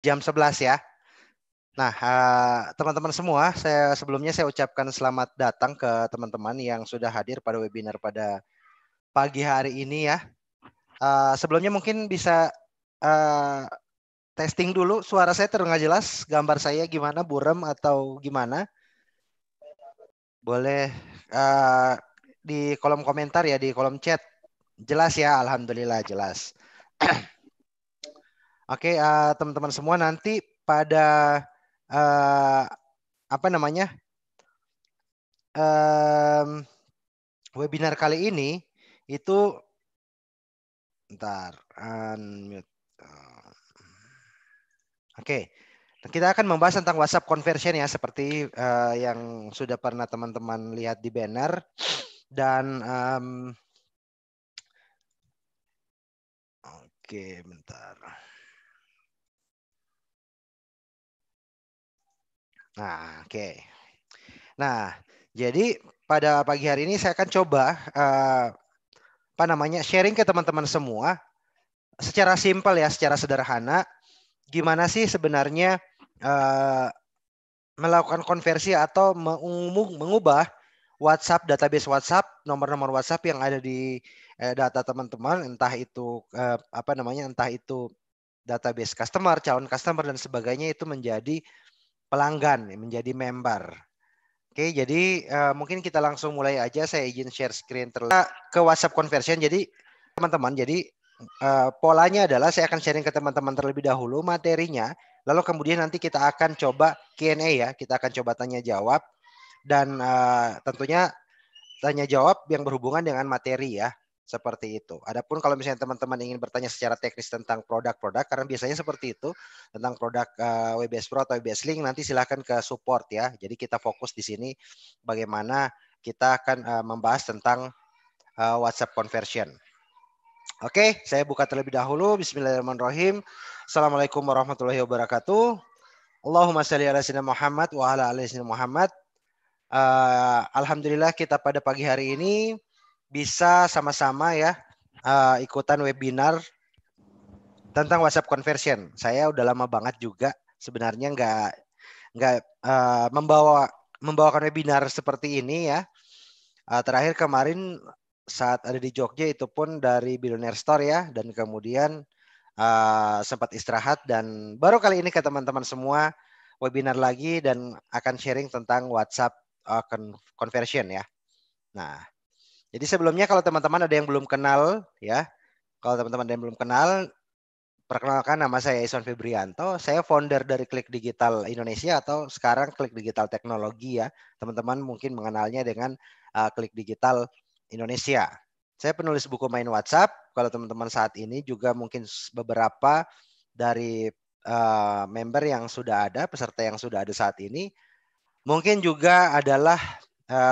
jam 11 ya. Nah, teman-teman semua, sebelumnya saya ucapkan selamat datang ke teman-teman yang sudah hadir pada webinar pada pagi hari ini ya. Sebelumnya mungkin bisa testing dulu, suara saya terdengar jelas, gambar saya gimana, buram atau gimana? Boleh di kolom komentar ya, di kolom chat. Jelas ya, alhamdulillah jelas. Oke, teman-teman semua, nanti pada apa namanya webinar kali ini itu, ntar unmute. Oke, kita akan membahas tentang WhatsApp conversion ya, seperti yang sudah pernah teman-teman lihat di banner. Dan oke, bentar. Nah, oke. Nah, jadi pada pagi hari ini saya akan coba sharing ke teman-teman semua secara simpel ya, secara sederhana, gimana sih sebenarnya melakukan konversi atau mengubah WhatsApp, database WhatsApp, nomor-nomor WhatsApp yang ada di data teman-teman, entah itu entah itu database customer, calon customer dan sebagainya, itu menjadi pelanggan, menjadi member. Oke, jadi mungkin kita langsung mulai aja. Saya izin share screen terlebih ke WhatsApp conversion. Jadi teman-teman, jadi polanya adalah saya akan sharing ke teman-teman terlebih dahulu materinya, lalu kemudian nanti kita akan coba Q&A ya, kita akan coba tanya jawab, dan tentunya tanya jawab yang berhubungan dengan materi ya, seperti itu. Adapun kalau misalnya teman-teman ingin bertanya secara teknis tentang produk-produk, karena biasanya seperti itu, tentang produk WBS Pro atau WBS Link, nanti silahkan ke support ya. Jadi kita fokus di sini bagaimana kita akan membahas tentang WhatsApp conversion. Oke, saya buka terlebih dahulu. Bismillahirrahmanirrahim. Assalamualaikum warahmatullahi wabarakatuh. Allahumma shalli ala sayyidina Muhammad wa ala ali sayyidina Muhammad. Alhamdulillah kita pada pagi hari ini bisa sama-sama ya ikutan webinar tentang WhatsApp conversion. Saya udah lama banget juga sebenarnya nggak membawakan webinar seperti ini ya. Terakhir kemarin saat ada di Jogja itu pun dari Billionaire Store ya, dan kemudian sempat istirahat, dan baru kali ini ke teman-teman semua webinar lagi dan akan sharing tentang WhatsApp conversion ya. Nah, jadi sebelumnya kalau teman-teman ada yang belum kenal ya, kalau teman-teman ada yang belum kenal, perkenalkan, nama saya Iswan Febrianto, saya founder dari Klik Digital Indonesia atau sekarang Klik Digital Teknologi ya. Teman-teman mungkin mengenalnya dengan Klik Digital Indonesia. Saya penulis buku Main WhatsApp. Kalau teman-teman saat ini juga mungkin beberapa dari member yang sudah ada, peserta yang sudah ada saat ini, mungkin juga adalah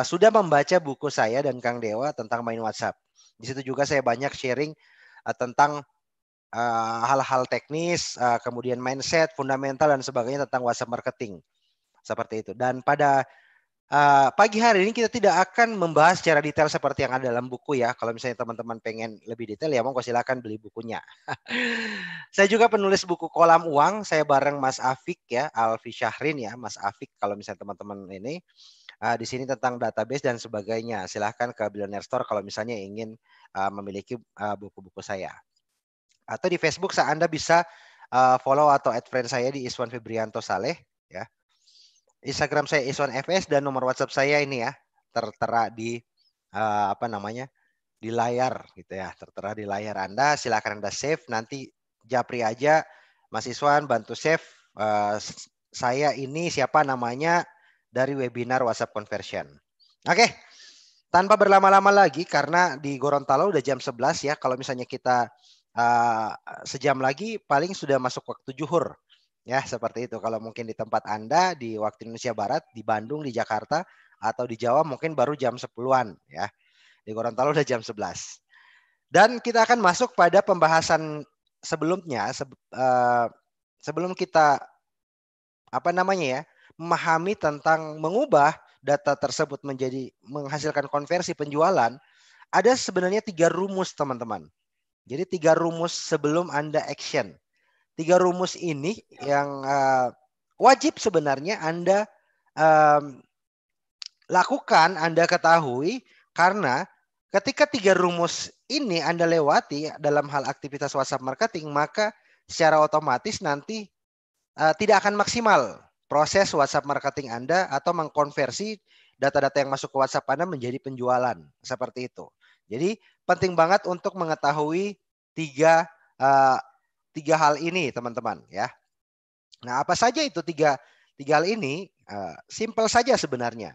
sudah membaca buku saya dan Kang Dewa tentang Main WhatsApp. Di situ juga saya banyak sharing tentang hal-hal teknis, kemudian mindset, fundamental dan sebagainya tentang WhatsApp marketing. Seperti itu. Dan pada pagi hari ini kita tidak akan membahas secara detail seperti yang ada dalam buku ya. Kalau misalnya teman-teman pengen lebih detail ya monggo silakan beli bukunya. Saya juga penulis buku Kolam Uang, saya bareng Mas Afik ya, Alfi Syahrin ya, Mas Afik kalau misalnya teman-teman ini di sini tentang database dan sebagainya. Silahkan ke Billionaire Store kalau misalnya ingin memiliki buku-buku saya. Atau di Facebook Anda bisa follow atau add friend saya di Iswan Febrianto Saleh ya. Instagram saya Iswan FS dan nomor WhatsApp saya ini ya tertera di di layar gitu ya, tertera di layar Anda. Silakan Anda save, nanti japri aja Mas Iswan bantu save saya ini siapa namanya dari webinar WhatsApp conversion. Oke. Tanpa berlama-lama lagi karena di Gorontalo udah jam 11 ya. Kalau misalnya kita sejam lagi paling sudah masuk waktu zuhur. Ya, seperti itu. Kalau mungkin di tempat Anda di waktu Indonesia Barat, di Bandung, di Jakarta, atau di Jawa mungkin baru jam 10-an ya. Di Gorontalo udah jam 11. Dan kita akan masuk pada pembahasan sebelumnya sebelum kita memahami tentang mengubah data tersebut menjadi menghasilkan konversi penjualan, ada sebenarnya 3 rumus teman-teman. Jadi 3 rumus sebelum Anda action. Tiga rumus ini yang wajib sebenarnya Anda lakukan, Anda ketahui, karena ketika tiga rumus ini Anda lewati dalam hal aktivitas WhatsApp marketing, maka secara otomatis nanti tidak akan maksimal proses WhatsApp marketing Anda atau mengkonversi data-data yang masuk ke WhatsApp Anda menjadi penjualan. Seperti itu. Jadi penting banget untuk mengetahui tiga hal ini, teman-teman, ya. Nah, apa saja itu tiga hal ini? Simple saja sebenarnya.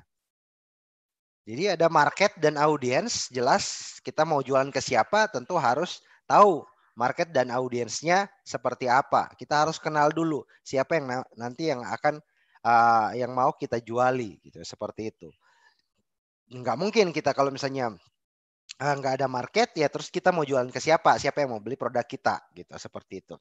Jadi ada market dan audiens, jelas kita mau jualan ke siapa tentu harus tahu market dan audiensnya seperti apa. Kita harus kenal dulu siapa yang nanti yang akan yang mau kita juali gitu, seperti itu. Nggak mungkin kita kalau misalnya nggak ada market ya terus kita mau jualan ke siapa yang mau beli produk kita gitu, seperti itu.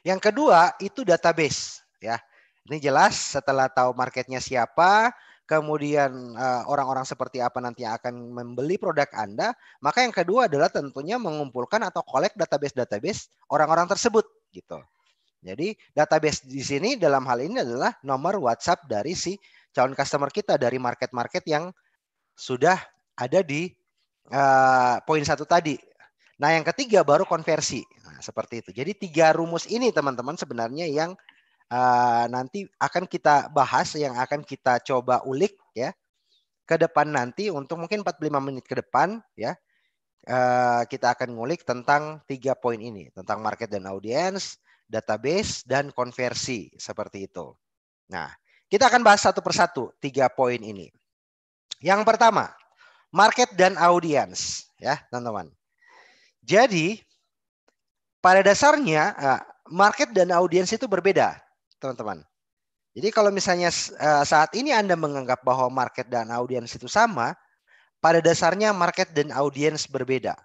Yang kedua itu database, ya. Ini jelas setelah tahu marketnya siapa, kemudian orang-orang seperti apa nanti yang akan membeli produk Anda, maka yang kedua adalah tentunya mengumpulkan atau collect database orang-orang tersebut gitu. Jadi database di sini dalam hal ini adalah nomor WhatsApp dari si calon customer kita dari market-market yang sudah ada di poin 1 tadi. Nah, yang ketiga baru konversi. Nah, seperti itu. Jadi tiga rumus ini teman-teman sebenarnya yang nanti akan kita bahas, yang akan kita coba ulik ya ke depan nanti untuk mungkin 45 menit ke depan ya. Kita akan ngulik tentang tiga poin ini, tentang market dan audiens, database dan konversi, seperti itu. Nah, kita akan bahas satu persatu tiga poin ini. Yang pertama, market dan audiens ya, teman-teman. Jadi pada dasarnya market dan audiens itu berbeda, teman-teman. Jadi kalau misalnya saat ini Anda menganggap bahwa market dan audiens itu sama, pada dasarnya market dan audiens berbeda.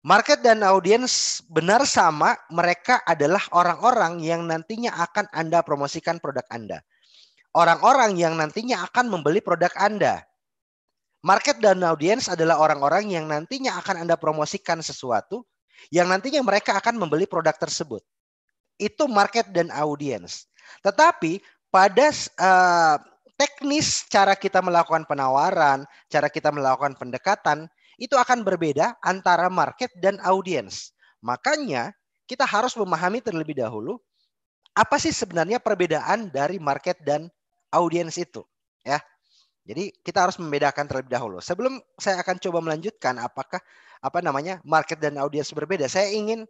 Market dan audiens benar sama, mereka adalah orang-orang yang nantinya akan Anda promosikan produk Anda. Orang-orang yang nantinya akan membeli produk Anda. Market dan audiens adalah orang-orang yang nantinya akan Anda promosikan sesuatu, yang nantinya mereka akan membeli produk tersebut. Itu market dan audiens. Tetapi pada teknis cara kita melakukan penawaran, cara kita melakukan pendekatan, itu akan berbeda antara market dan audiens. Makanya kita harus memahami terlebih dahulu apa sih sebenarnya perbedaan dari market dan audiens itu, ya. Jadi kita harus membedakan terlebih dahulu. Sebelum saya akan coba melanjutkan apakah market dan audiens berbeda, saya ingin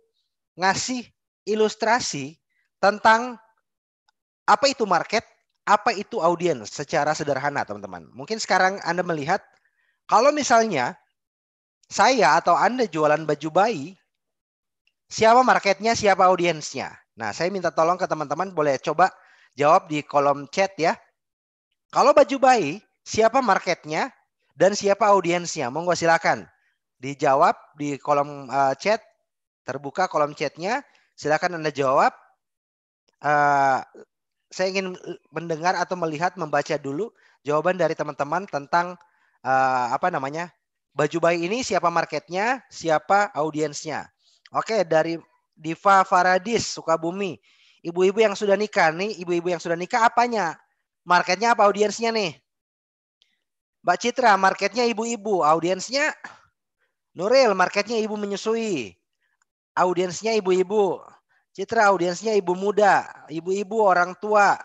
ngasih ilustrasi tentang apa itu market, apa itu audiens secara sederhana, teman-teman. Mungkin sekarang Anda melihat kalau misalnya saya atau Anda jualan baju bayi, siapa marketnya, siapa audiensnya. Nah, saya minta tolong ke teman-teman boleh coba jawab di kolom chat ya. Kalau baju bayi, siapa marketnya dan siapa audiensnya? Monggo silakan dijawab di kolom chat, terbuka kolom chatnya. Silakan Anda jawab. Saya ingin mendengar atau melihat, membaca dulu jawaban dari teman-teman tentang baju bayi ini, siapa marketnya, siapa audiensnya. Oke, dari Diva Faradis, Sukabumi. Ibu-ibu yang sudah nikah nih, ibu-ibu yang sudah nikah apanya? Marketnya apa audiensnya nih? Mbak Citra, marketnya ibu-ibu, audiensnya Nuril, marketnya ibu menyusui, audiensnya ibu-ibu. Citra, audiensnya ibu muda, ibu-ibu, orang tua,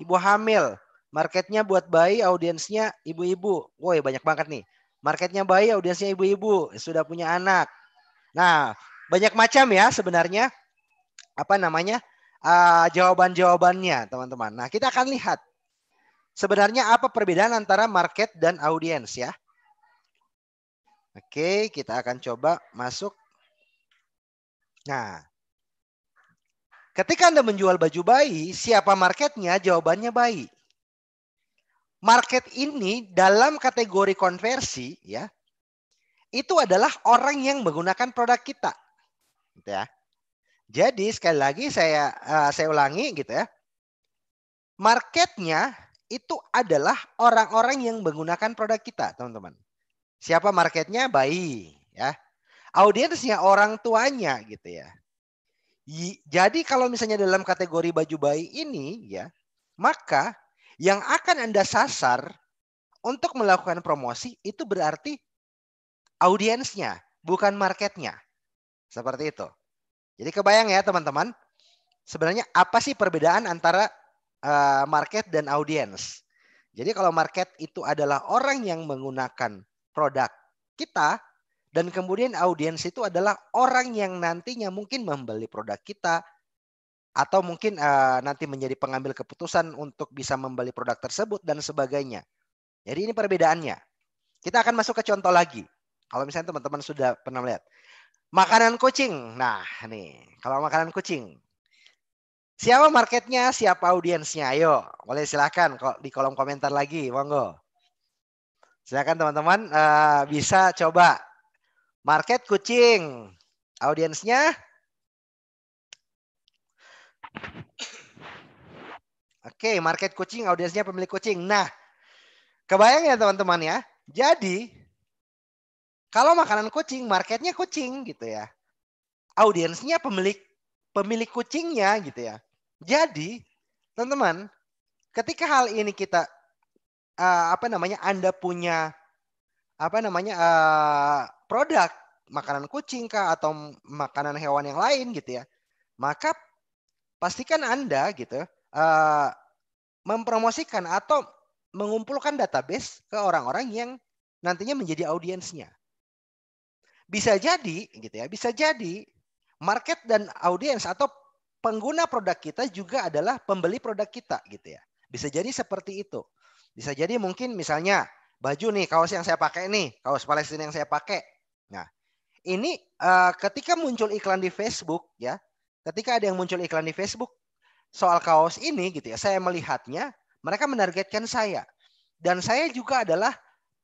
ibu hamil. Marketnya buat bayi, audiensnya ibu-ibu. Woi, banyak banget nih. Marketnya bayi, audiensnya ibu-ibu, sudah punya anak. Nah, banyak macam ya sebenarnya jawaban-jawabannya, teman-teman. Nah, kita akan lihat sebenarnya apa perbedaan antara market dan audiens ya. Oke, kita akan coba masuk. Nah, ketika Anda menjual baju bayi, siapa marketnya? Jawabannya bayi. Market ini dalam kategori konversi ya, itu adalah orang yang menggunakan produk kita. Gitu ya. Jadi sekali lagi saya ulangi gitu ya. Marketnya itu adalah orang-orang yang menggunakan produk kita, teman-teman. Siapa marketnya? Bayi ya. Audiensnya orang tuanya gitu ya. Jadi kalau misalnya dalam kategori baju bayi ini ya, maka yang akan Anda sasar untuk melakukan promosi itu berarti audiensnya, bukan marketnya. Seperti itu. Jadi kebayang ya teman-teman, sebenarnya apa sih perbedaan antara market dan audiens? Jadi kalau market itu adalah orang yang menggunakan produk kita, dan kemudian audiens itu adalah orang yang nantinya mungkin membeli produk kita, atau mungkin nanti menjadi pengambil keputusan untuk bisa membeli produk tersebut dan sebagainya. Jadi ini perbedaannya. Kita akan masuk ke contoh lagi. Kalau misalnya teman-teman sudah pernah melihat makanan kucing. Nah, nih, kalau makanan kucing. Siapa marketnya, siapa audiensnya? Ayo, boleh silakan di kolom komentar lagi, monggo. Silakan teman-teman bisa coba. Market kucing, audiensnya. Oke, market kucing, audiensnya pemilik kucing. Nah, kebayang ya teman-teman ya. Jadi, kalau makanan kucing, marketnya kucing gitu ya. Audiensnya pemilik kucingnya gitu ya. Jadi, teman-teman, ketika hal ini kita Anda punya produk makanan kucing kah atau makanan hewan yang lain gitu ya, maka pastikan Anda gitu mempromosikan atau mengumpulkan database ke orang-orang yang nantinya menjadi audiensnya. Bisa jadi gitu ya, bisa jadi market dan audiens atau pengguna produk kita juga adalah pembeli produk kita gitu ya. Bisa jadi seperti itu. Bisa jadi mungkin misalnya baju nih, kaos yang saya pakai nih, kaos Palestina yang saya pakai. Nah, ini ketika muncul iklan di Facebook ya, ketika ada yang muncul iklan di Facebook soal kaos ini gitu ya, saya melihatnya mereka menargetkan saya. Dan saya juga adalah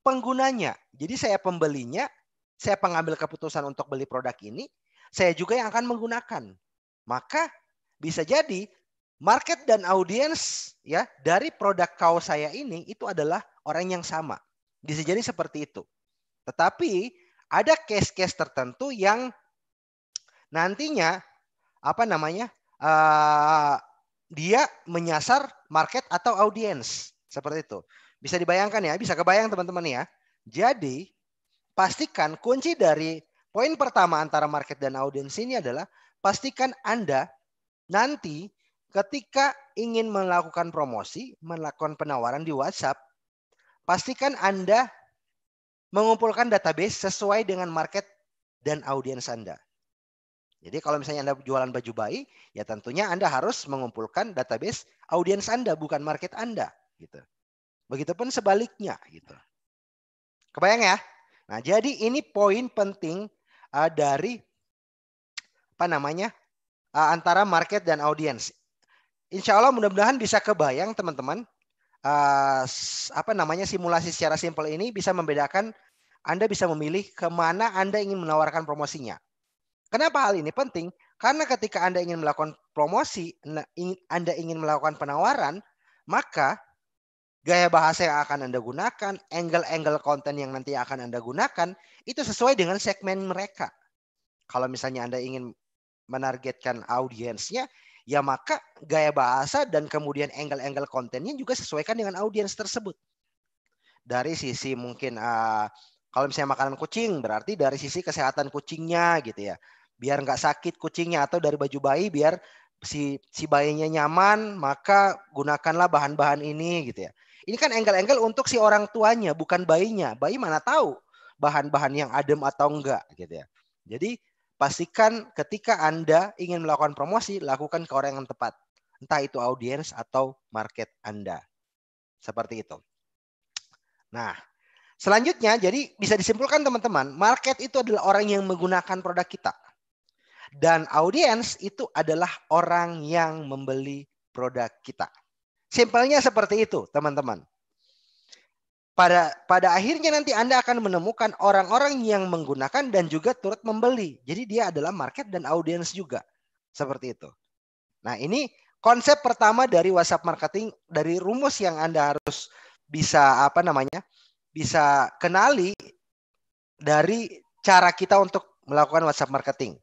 penggunanya. Jadi saya pembelinya, saya pengambil keputusan untuk beli produk ini, saya juga yang akan menggunakan. Maka bisa jadi market dan audiens ya dari produk kaos saya ini itu adalah orang yang sama. Bisa jadi seperti itu. Tetapi ada case-case tertentu yang nantinya dia menyasar market atau audiens seperti itu. Bisa dibayangkan ya, bisa kebayang teman-teman ya. Jadi pastikan kunci dari poin pertama antara market dan audiens ini adalah pastikan Anda nanti ketika ingin melakukan promosi, melakukan penawaran di WhatsApp, pastikan Anda mengumpulkan database sesuai dengan market dan audiens Anda. Jadi kalau misalnya Anda jualan baju bayi, ya tentunya Anda harus mengumpulkan database audiens Anda, bukan market Anda. Gitu. Begitupun sebaliknya. Gitu. Kebayang ya? Nah, jadi ini poin penting dari antara market dan audiens. Insya Allah mudah-mudahan bisa kebayang teman-teman. Simulasi secara simpel ini bisa membedakan Anda bisa memilih kemana Anda ingin menawarkan promosinya. Kenapa hal ini penting? Karena ketika Anda ingin melakukan promosi, Anda ingin melakukan penawaran, maka gaya bahasa yang akan Anda gunakan, angle-angle konten yang nanti akan Anda gunakan, itu sesuai dengan segmen mereka. Kalau misalnya Anda ingin menargetkan audiensnya, ya maka gaya bahasa dan kemudian angle-angle kontennya juga sesuaikan dengan audiens tersebut. Dari sisi mungkin kalau misalnya makanan kucing, berarti dari sisi kesehatan kucingnya gitu ya. Biar nggak sakit kucingnya, atau dari baju bayi biar si bayinya nyaman, maka gunakanlah bahan-bahan ini gitu ya. Ini kan angle-angle untuk si orang tuanya, bukan bayinya. Bayi mana tahu bahan-bahan yang adem atau enggak gitu ya. Jadi pastikan ketika Anda ingin melakukan promosi, lakukan ke orang yang tepat. Entah itu audiens atau market Anda. Seperti itu. Nah, selanjutnya jadi bisa disimpulkan teman-teman, market itu adalah orang yang menggunakan produk kita. Dan audiens itu adalah orang yang membeli produk kita. Simpelnya seperti itu, teman-teman. Pada akhirnya nanti Anda akan menemukan orang-orang yang menggunakan dan juga turut membeli. Jadi dia adalah market dan audiens juga. Seperti itu. Nah, ini konsep pertama dari WhatsApp marketing, dari rumus yang Anda harus bisa bisa kenali dari cara kita untuk melakukan WhatsApp marketing.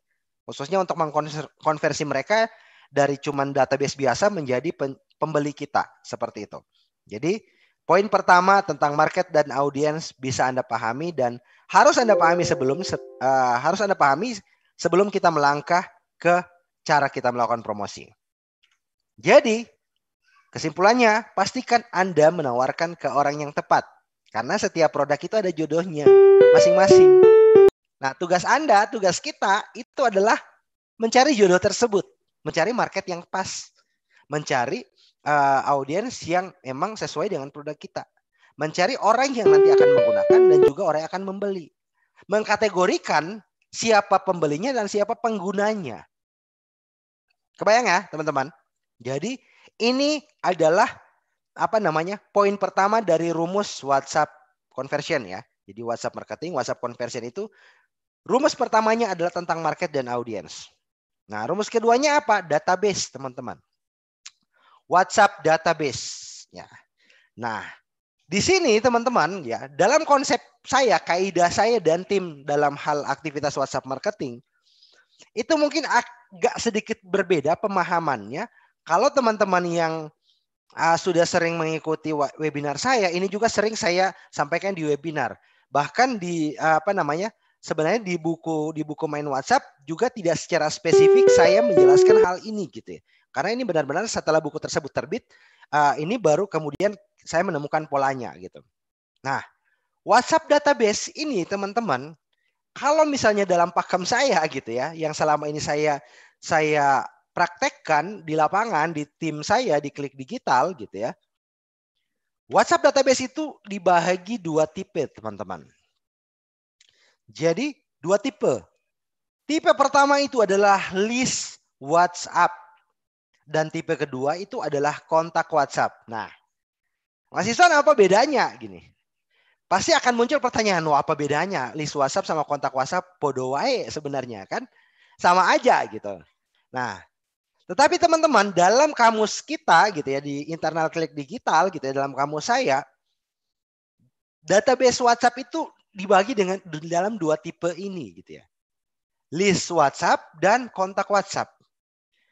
Khususnya untuk mengkonversi mereka dari cuman database biasa menjadi pembeli kita, seperti itu. Jadi poin pertama tentang market dan audiens bisa Anda pahami dan harus Anda pahami sebelum kita melangkah ke cara kita melakukan promosi. Jadi kesimpulannya, pastikan Anda menawarkan ke orang yang tepat. Karena setiap produk itu ada jodohnya masing-masing. Nah, tugas kita itu adalah mencari jodoh tersebut, mencari market yang pas, mencari audiens yang memang sesuai dengan produk kita, mencari orang yang nanti akan menggunakan dan juga orang yang akan membeli, mengkategorikan siapa pembelinya dan siapa penggunanya. Kebayang ya, teman-teman? Jadi ini adalah poin pertama dari rumus WhatsApp conversion ya. Jadi WhatsApp marketing, WhatsApp conversion itu rumus pertamanya adalah tentang market dan audiens. Nah, rumus keduanya apa? Database, teman-teman. WhatsApp database. Ya. Nah, di sini teman-teman ya, dalam konsep saya, kaidah saya dan tim dalam hal aktivitas WhatsApp marketing, itu mungkin agak sedikit berbeda pemahamannya. Kalau teman-teman yang sudah sering mengikuti webinar saya, ini juga sering saya sampaikan di webinar. Bahkan di sebenarnya di buku main WhatsApp juga tidak secara spesifik saya menjelaskan hal ini gitu ya. Karena ini benar-benar setelah buku tersebut terbit, ini baru kemudian saya menemukan polanya gitu. Nah, WhatsApp database ini teman-teman, kalau misalnya dalam pakem saya gitu ya, yang selama ini saya praktekkan di lapangan, di tim saya, di Klik Digital gitu ya. WhatsApp database itu dibagi dua tipe, teman-teman. Jadi, dua tipe. Tipe pertama itu adalah list WhatsApp. Dan tipe kedua itu adalah kontak WhatsApp. Nah, Mas Isan apa bedanya? Gini. Pasti akan muncul pertanyaan, apa bedanya? List WhatsApp sama kontak WhatsApp bodoh wae sebenarnya kan? Sama aja gitu. Nah, tetapi teman-teman, dalam kamus kita gitu ya, di internal Klik Digital gitu ya, dalam kamus saya, database WhatsApp itu dibagi dalam dua tipe ini gitu ya. List WhatsApp dan kontak WhatsApp.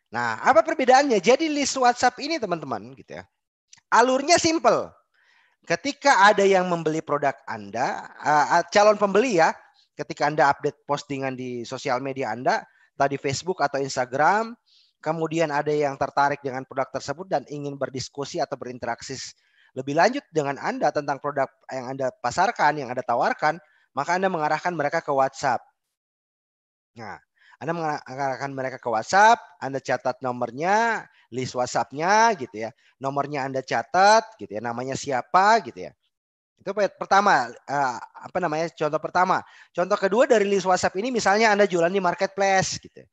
Nah, apa perbedaannya? Jadi list WhatsApp ini teman-teman gitu ya, alurnya simple. Ketika ada yang membeli produk Anda, calon pembeli ya, ketika Anda update postingan di sosial media Anda, tadi Facebook atau Instagram, kemudian ada yang tertarik dengan produk tersebut dan ingin berdiskusi atau berinteraksi lebih lanjut dengan Anda tentang produk yang Anda pasarkan, yang Anda tawarkan, maka Anda mengarahkan mereka ke WhatsApp. Nah, Anda mengarahkan mereka ke WhatsApp, Anda catat nomornya, list WhatsApp-nya gitu ya. Nomornya Anda catat gitu ya, namanya siapa gitu ya. Itu pertama, contoh pertama. Contoh kedua dari list WhatsApp ini misalnya Anda jualan di marketplace gitu.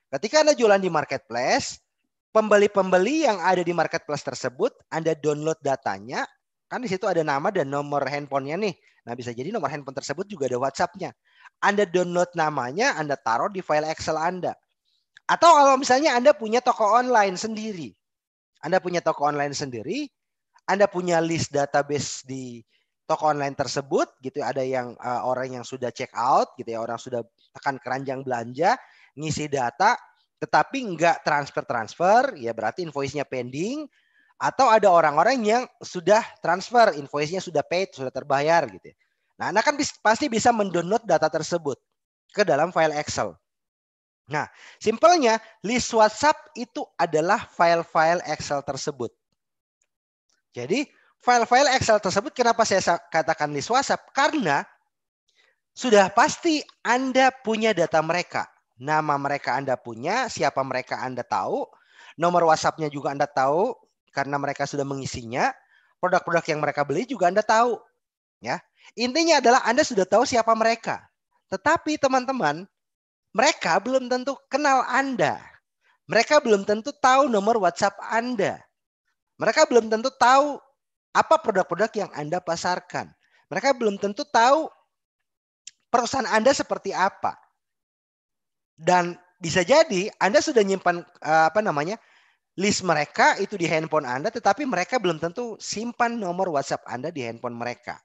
Ketika Anda jualan di marketplace, pembeli-pembeli yang ada di marketplace tersebut, Anda download datanya, kan di situ ada nama dan nomor handphonenya nih. Nah, bisa jadi nomor handphone tersebut juga ada WhatsApp-nya. Anda download namanya, Anda taruh di file Excel Anda. Atau kalau misalnya Anda punya toko online sendiri. Anda punya toko online sendiri, Anda punya list database di toko online tersebut gitu, ada yang orang yang sudah check out gitu ya, orang sudah tekan keranjang belanja, ngisi data tetapi enggak transfer ya berarti invoice-nya pending, atau ada orang-orang yang sudah transfer, invoice-nya sudah paid, sudah terbayar gitu ya. Nah, Anda kan pasti bisa mendownload data tersebut ke dalam file Excel. Nah, simpelnya list WhatsApp itu adalah file-file Excel tersebut. Jadi file-file Excel tersebut kenapa saya katakan list WhatsApp? Karena sudah pasti Anda punya data mereka. Nama mereka Anda punya, siapa mereka Anda tahu, nomor WhatsApp-nya juga Anda tahu karena mereka sudah mengisinya. Produk-produk yang mereka beli juga Anda tahu. Ya. Intinya adalah Anda sudah tahu siapa mereka. Tetapi teman-teman, mereka belum tentu kenal Anda. Mereka belum tentu tahu nomor WhatsApp Anda. Mereka belum tentu tahu apa produk-produk yang Anda pasarkan. Mereka belum tentu tahu perusahaan Anda seperti apa. Dan bisa jadi Anda sudah nyimpan list mereka itu di handphone Anda, tetapi mereka belum tentu simpan nomor WhatsApp Anda di handphone mereka.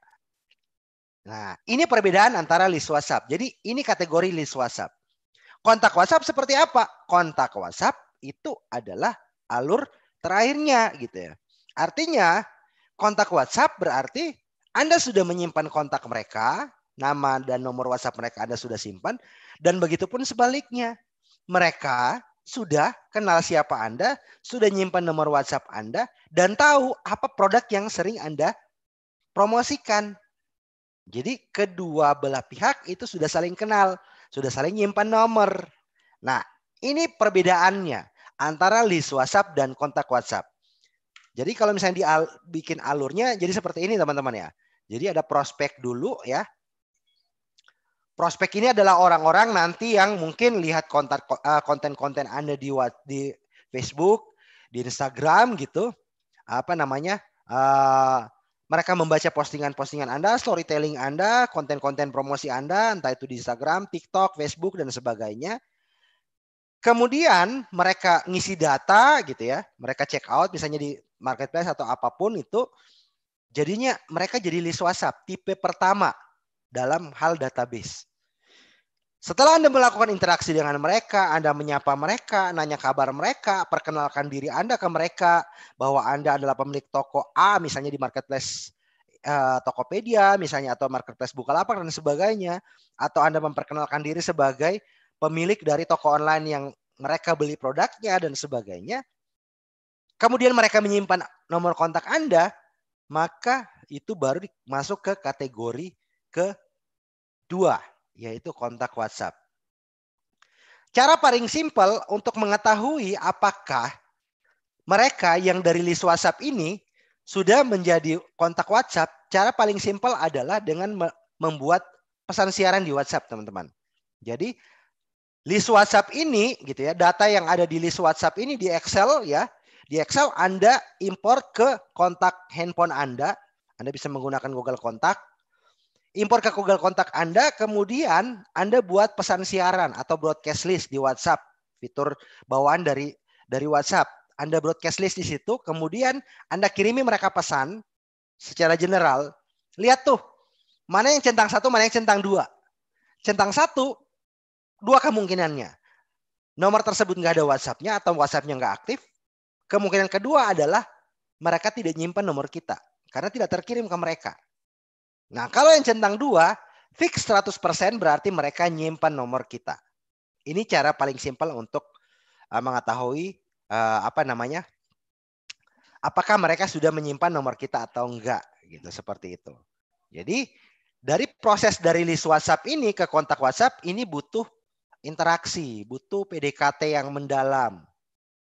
Nah, ini perbedaan antara list WhatsApp. Jadi ini kategori list WhatsApp. Kontak WhatsApp seperti apa? Kontak WhatsApp itu adalah alur terakhirnya gitu ya. Artinya kontak WhatsApp berarti Anda sudah menyimpan kontak mereka, nama dan nomor WhatsApp mereka Anda sudah simpan, dan begitupun sebaliknya. Mereka sudah kenal siapa Anda, sudah nyimpan nomor WhatsApp Anda, dan tahu apa produk yang sering Anda promosikan. Jadi kedua belah pihak itu sudah saling kenal, sudah saling nyimpan nomor. Nah, ini perbedaannya antara list WhatsApp dan kontak WhatsApp. Jadi kalau misalnya bikin alurnya jadi seperti ini teman-teman ya. Jadi ada prospek dulu ya. Prospek ini adalah orang-orang nanti yang mungkin lihat konten-konten Anda di Facebook, di Instagram gitu. Apa namanya? Mereka membaca postingan-postingan Anda, storytelling Anda, konten-konten promosi Anda, entah itu di Instagram, TikTok, Facebook, dan sebagainya. Kemudian mereka ngisi data gitu ya. Mereka check out misalnya di marketplace atau apapun itu. Jadinya mereka jadi list WhatsApp tipe pertama dalam hal database. Setelah Anda melakukan interaksi dengan mereka, Anda menyapa mereka, nanya kabar mereka, perkenalkan diri Anda ke mereka bahwa Anda adalah pemilik toko A misalnya di marketplace Tokopedia misalnya atau marketplace Bukalapak dan sebagainya, atau Anda memperkenalkan diri sebagai pemilik dari toko online yang mereka beli produknya dan sebagainya. Kemudian mereka menyimpan nomor kontak Anda, maka itu baru masuk ke kategori kedua, yaitu kontak WhatsApp. Cara paling simpel untuk mengetahui apakah mereka yang dari list WhatsApp ini sudah menjadi kontak WhatsApp, cara paling simpel adalah dengan membuat pesan siaran di WhatsApp, teman-teman. Jadi list WhatsApp ini gitu ya, data yang ada di list WhatsApp ini di Excel ya. Di Excel Anda import ke kontak handphone Anda. Anda bisa menggunakan Google Kontak. Import ke Google Kontak Anda, kemudian Anda buat pesan siaran atau broadcast list di WhatsApp. Fitur bawaan dari WhatsApp. Anda broadcast list di situ, kemudian Anda kirimi mereka pesan secara general. Lihat tuh, mana yang centang 1, mana yang centang 2. Centang 1, 2 kemungkinannya. Nomor tersebut nggak ada WhatsApp-nya atau WhatsApp-nya nggak aktif. Kemungkinan kedua adalah mereka tidak nyimpan nomor kita karena tidak terkirim ke mereka. Nah, kalau yang centang 2, fix 100% berarti mereka nyimpan nomor kita. Ini cara paling simpel untuk mengetahui apakah mereka sudah menyimpan nomor kita atau enggak gitu, seperti itu. Jadi dari proses dari list WhatsApp ini ke kontak WhatsApp ini butuh interaksi, butuh PDKT yang mendalam.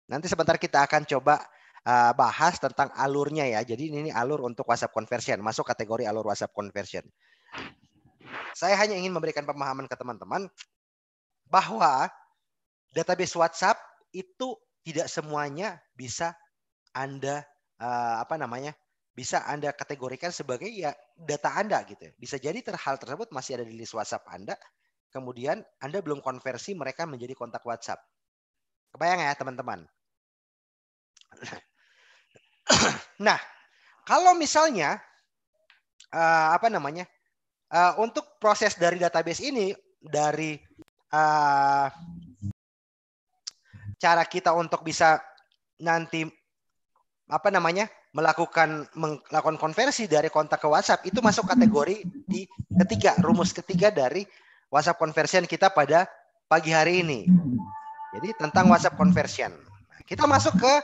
Nanti sebentar kita akan coba bahas tentang alurnya ya. Jadi ini alur untuk WhatsApp conversion, masuk kategori alur WhatsApp conversion. Saya hanya ingin memberikan pemahaman ke teman-teman bahwa database WhatsApp itu tidak semuanya bisa Anda bisa Anda kategorikan sebagai ya data Anda gitu. Bisa jadi hal tersebut masih ada di list WhatsApp Anda, kemudian Anda belum konversi mereka menjadi kontak WhatsApp. Kebayang ya teman-teman? Nah, kalau misalnya untuk proses dari database ini, dari cara kita untuk bisa nanti melakukan konversi dari kontak ke WhatsApp itu masuk kategori di rumus ketiga dari WhatsApp conversion kita pada pagi hari ini. Jadi tentang WhatsApp conversion. Kita masuk ke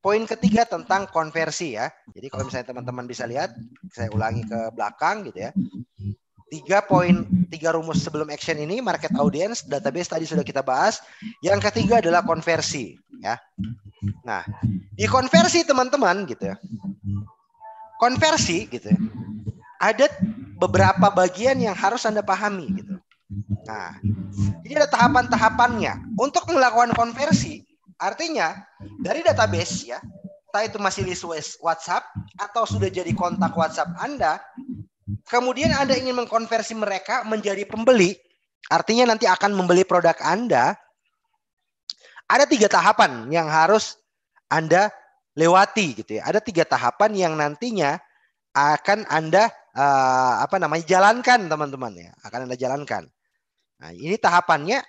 poin ketiga tentang konversi ya. Jadi kalau misalnya teman-teman bisa lihat, saya ulangi ke belakang gitu ya. 3 rumus sebelum action ini, market audience, database tadi sudah kita bahas. Yang ketiga adalah konversi ya. Nah, di konversi teman-teman gitu ya. Konversi gitu ya. Ada beberapa bagian yang harus Anda pahami gitu. Nah, jadi ada tahapan-tahapannya. Untuk melakukan konversi, artinya dari database ya, entah itu masih list WhatsApp atau sudah jadi kontak WhatsApp Anda, kemudian Anda ingin mengkonversi mereka menjadi pembeli, artinya nanti akan membeli produk Anda, ada 3 tahapan yang harus Anda lewati gitu ya. Ada 3 tahapan yang nantinya akan Anda jalankan teman-teman ya, akan Anda jalankan. Nah, ini tahapannya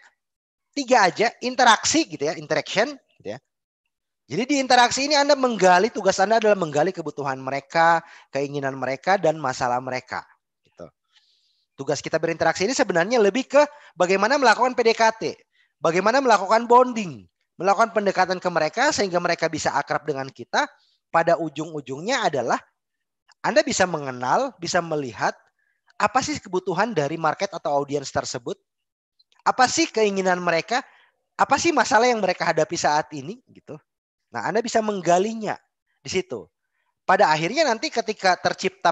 3 aja, interaksi gitu ya, interaction gitu ya. Jadi di interaksi ini Anda menggali, tugas Anda adalah menggali kebutuhan mereka, keinginan mereka, dan masalah mereka. Gitu. Tugas kita berinteraksi ini sebenarnya lebih ke bagaimana melakukan PDKT, bagaimana melakukan bonding, melakukan pendekatan ke mereka sehingga mereka bisa akrab dengan kita. Pada ujung-ujungnya adalah Anda bisa mengenal, bisa melihat apa sih kebutuhan dari market atau audiens tersebut, apa sih keinginan mereka, apa sih masalah yang mereka hadapi saat ini gitu. Nah, Anda bisa menggalinya di situ. Pada akhirnya nanti ketika tercipta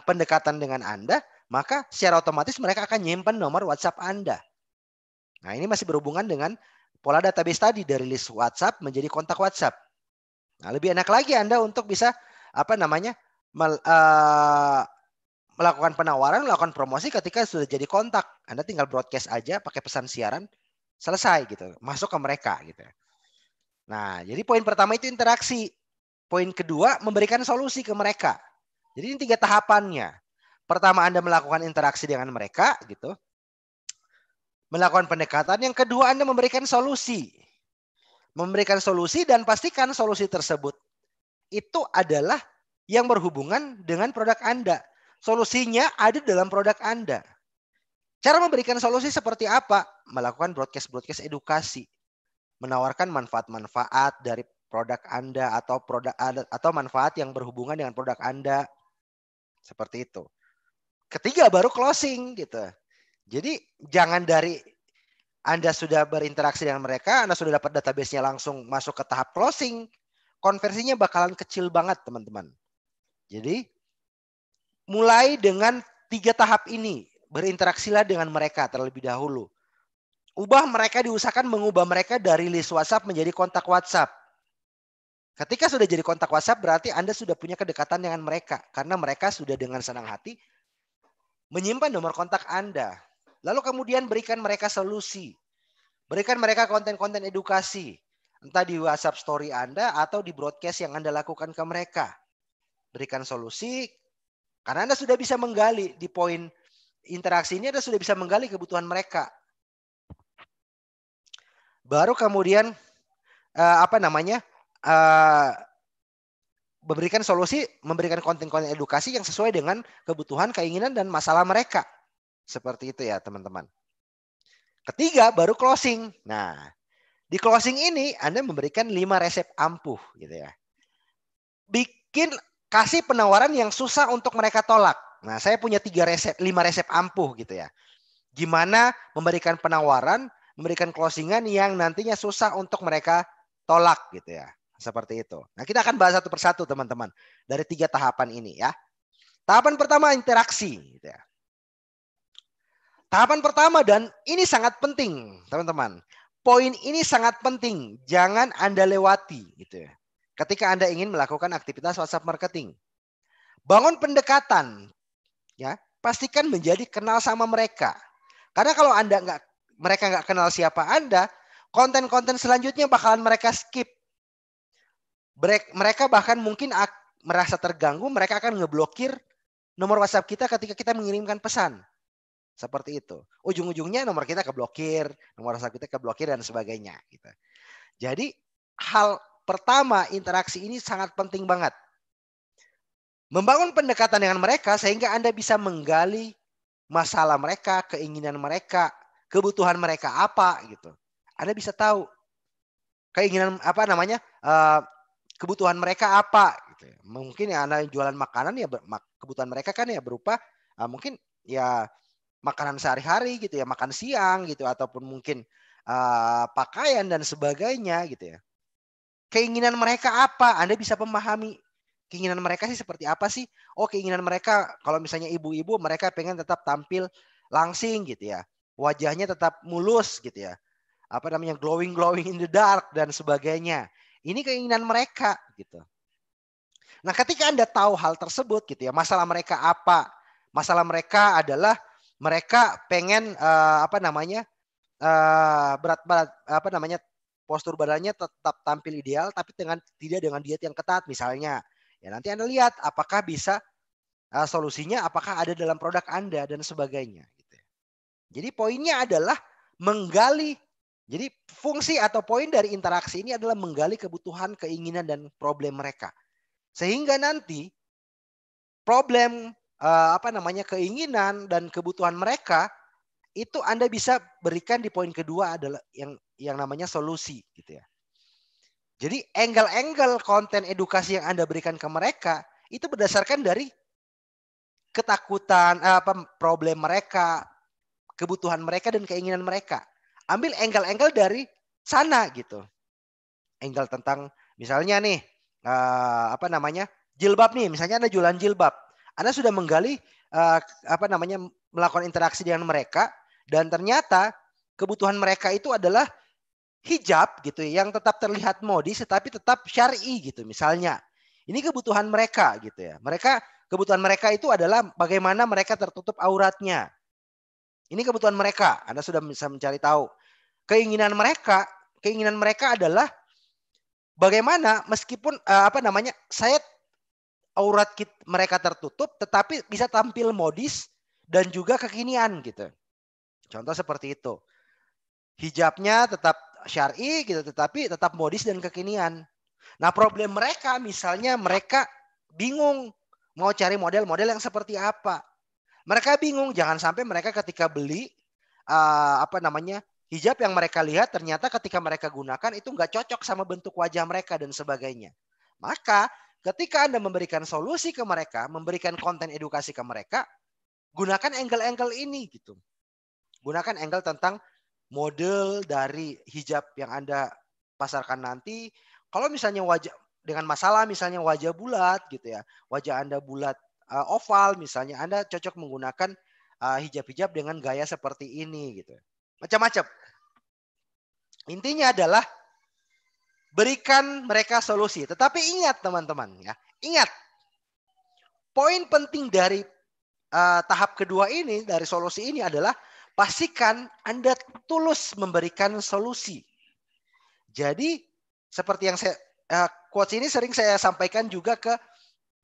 pendekatan dengan Anda, maka secara otomatis mereka akan nyimpan nomor WhatsApp Anda. Nah, ini masih berhubungan dengan pola database tadi, dari list WhatsApp menjadi kontak WhatsApp. Nah, lebih enak lagi Anda untuk bisa melakukan penawaran, melakukan promosi ketika sudah jadi kontak. Anda tinggal broadcast aja pakai pesan siaran, selesai gitu. Masuk ke mereka gitu. Nah, jadi poin pertama itu interaksi. Poin kedua, memberikan solusi ke mereka. Jadi ini 3 tahapannya. Pertama, Anda melakukan interaksi dengan mereka gitu. Melakukan pendekatan. Yang kedua, Anda memberikan solusi. Memberikan solusi dan pastikan solusi tersebut itu adalah yang berhubungan dengan produk Anda. Solusinya ada dalam produk Anda. Cara memberikan solusi seperti apa? Melakukan broadcast edukasi. Menawarkan manfaat-manfaat dari produk Anda atau manfaat yang berhubungan dengan produk Anda. Seperti itu. Ketiga baru closing gitu. Jadi jangan dari Anda sudah berinteraksi dengan mereka, Anda sudah dapat database-nya langsung masuk ke tahap closing. Konversinya bakalan kecil banget, teman-teman. Jadi mulai dengan 3 tahap ini. Berinteraksilah dengan mereka terlebih dahulu. Diusahakan mengubah mereka dari list WhatsApp menjadi kontak WhatsApp. Ketika sudah jadi kontak WhatsApp, berarti Anda sudah punya kedekatan dengan mereka. Karena mereka sudah dengan senang hati menyimpan nomor kontak Anda. Lalu kemudian berikan mereka solusi. Berikan mereka konten-konten edukasi. Entah di WhatsApp story Anda atau di broadcast yang Anda lakukan ke mereka. Berikan solusi. Karena Anda sudah bisa menggali di poin interaksi ini, Anda sudah bisa menggali kebutuhan mereka. Baru kemudian memberikan solusi, memberikan konten-konten edukasi yang sesuai dengan kebutuhan, keinginan, dan masalah mereka. Seperti itu ya teman-teman. Ketiga baru closing. Nah, di closing ini Anda memberikan 5 resep ampuh gitu ya. Kasih penawaran yang susah untuk mereka tolak. Nah, saya punya 5 resep ampuh gitu ya. Gimana memberikan penawaran, memberikan closingan yang nantinya susah untuk mereka tolak gitu ya. Seperti itu. Nah, kita akan bahas satu persatu teman-teman. Dari 3 tahapan ini ya. Tahapan pertama interaksi gitu ya. Tahapan pertama, dan ini sangat penting teman-teman. Poin ini sangat penting. Jangan Anda lewati gitu ya. Ketika Anda ingin melakukan aktivitas WhatsApp marketing. Bangun pendekatan. Ya, pastikan menjadi kenal sama mereka. Karena kalau mereka nggak kenal siapa Anda, konten-konten selanjutnya bakalan mereka skip. Mereka bahkan mungkin merasa terganggu, mereka akan ngeblokir nomor WhatsApp kita ketika kita mengirimkan pesan. Seperti itu. Ujung-ujungnya nomor kita keblokir, nomor WhatsApp kita keblokir dan sebagainya. Gitu. Jadi hal pertama, interaksi ini sangat penting banget. Membangun pendekatan dengan mereka sehingga Anda bisa menggali masalah mereka, keinginan mereka, kebutuhan mereka apa gitu. Anda bisa tahu keinginan kebutuhan mereka apa gitu. Mungkin ya Anda jualan makanan ya, kebutuhan mereka kan ya berupa mungkin ya makanan sehari-hari gitu ya, makan siang gitu, ataupun mungkin pakaian dan sebagainya gitu ya. Keinginan mereka apa? Anda bisa memahami keinginan mereka sih seperti apa sih? Oh, keinginan mereka kalau misalnya ibu-ibu, mereka pengen tetap tampil langsing gitu ya. Wajahnya tetap mulus gitu ya. Glowing in the dark dan sebagainya. Ini keinginan mereka gitu. Nah, ketika Anda tahu hal tersebut gitu ya, masalah mereka apa? Masalah mereka adalah mereka pengen postur badannya tetap tampil ideal tapi tidak dengan diet yang ketat misalnya. Ya nanti Anda lihat apakah bisa solusinya apakah ada dalam produk Anda dan sebagainya gitu. Jadi poinnya adalah menggali Jadi fungsi atau poin dari interaksi ini adalah menggali kebutuhan, keinginan, dan problem mereka. Sehingga nanti problem keinginan dan kebutuhan mereka itu Anda bisa berikan di poin kedua adalah yang namanya solusi gitu ya. Jadi angle-angle konten edukasi yang Anda berikan ke mereka itu berdasarkan dari ketakutan, problem mereka, kebutuhan mereka dan keinginan mereka. Ambil angle-angle dari sana gitu. Angle tentang misalnya nih jilbab nih, misalnya Anda jualan jilbab. Anda sudah menggali melakukan interaksi dengan mereka dan ternyata kebutuhan mereka itu adalah hijab gitu ya, yang tetap terlihat modis tetapi tetap syar'i gitu misalnya. Ini kebutuhan mereka gitu ya. Kebutuhan mereka itu adalah bagaimana mereka tertutup auratnya. Ini kebutuhan mereka. Anda sudah bisa mencari tahu. Keinginan mereka adalah bagaimana meskipun saya aurat mereka tertutup tetapi bisa tampil modis dan juga kekinian gitu. Contoh seperti itu. Hijabnya tetap syar'i gitu tetapi tetap modis dan kekinian. Nah, problem mereka misalnya mereka bingung mau cari model-model yang seperti apa. Mereka bingung jangan sampai mereka ketika beli hijab yang mereka lihat ternyata ketika mereka gunakan itu nggak cocok sama bentuk wajah mereka dan sebagainya. Maka ketika Anda memberikan solusi ke mereka, memberikan konten edukasi ke mereka, gunakan angle-angle ini gitu. Gunakan angle tentang model dari hijab yang Anda pasarkan nanti. Kalau misalnya wajah dengan masalah misalnya wajah bulat gitu ya. Wajah Anda bulat oval misalnya, Anda cocok menggunakan hijab-hijab dengan gaya seperti ini gitu. Macam-macam. Intinya adalah berikan mereka solusi. Tetapi ingat teman-teman ya, ingat poin penting dari tahap kedua ini, dari solusi ini adalah pastikan Anda tulus memberikan solusi. Jadi seperti yang saya quotes ini sering saya sampaikan juga ke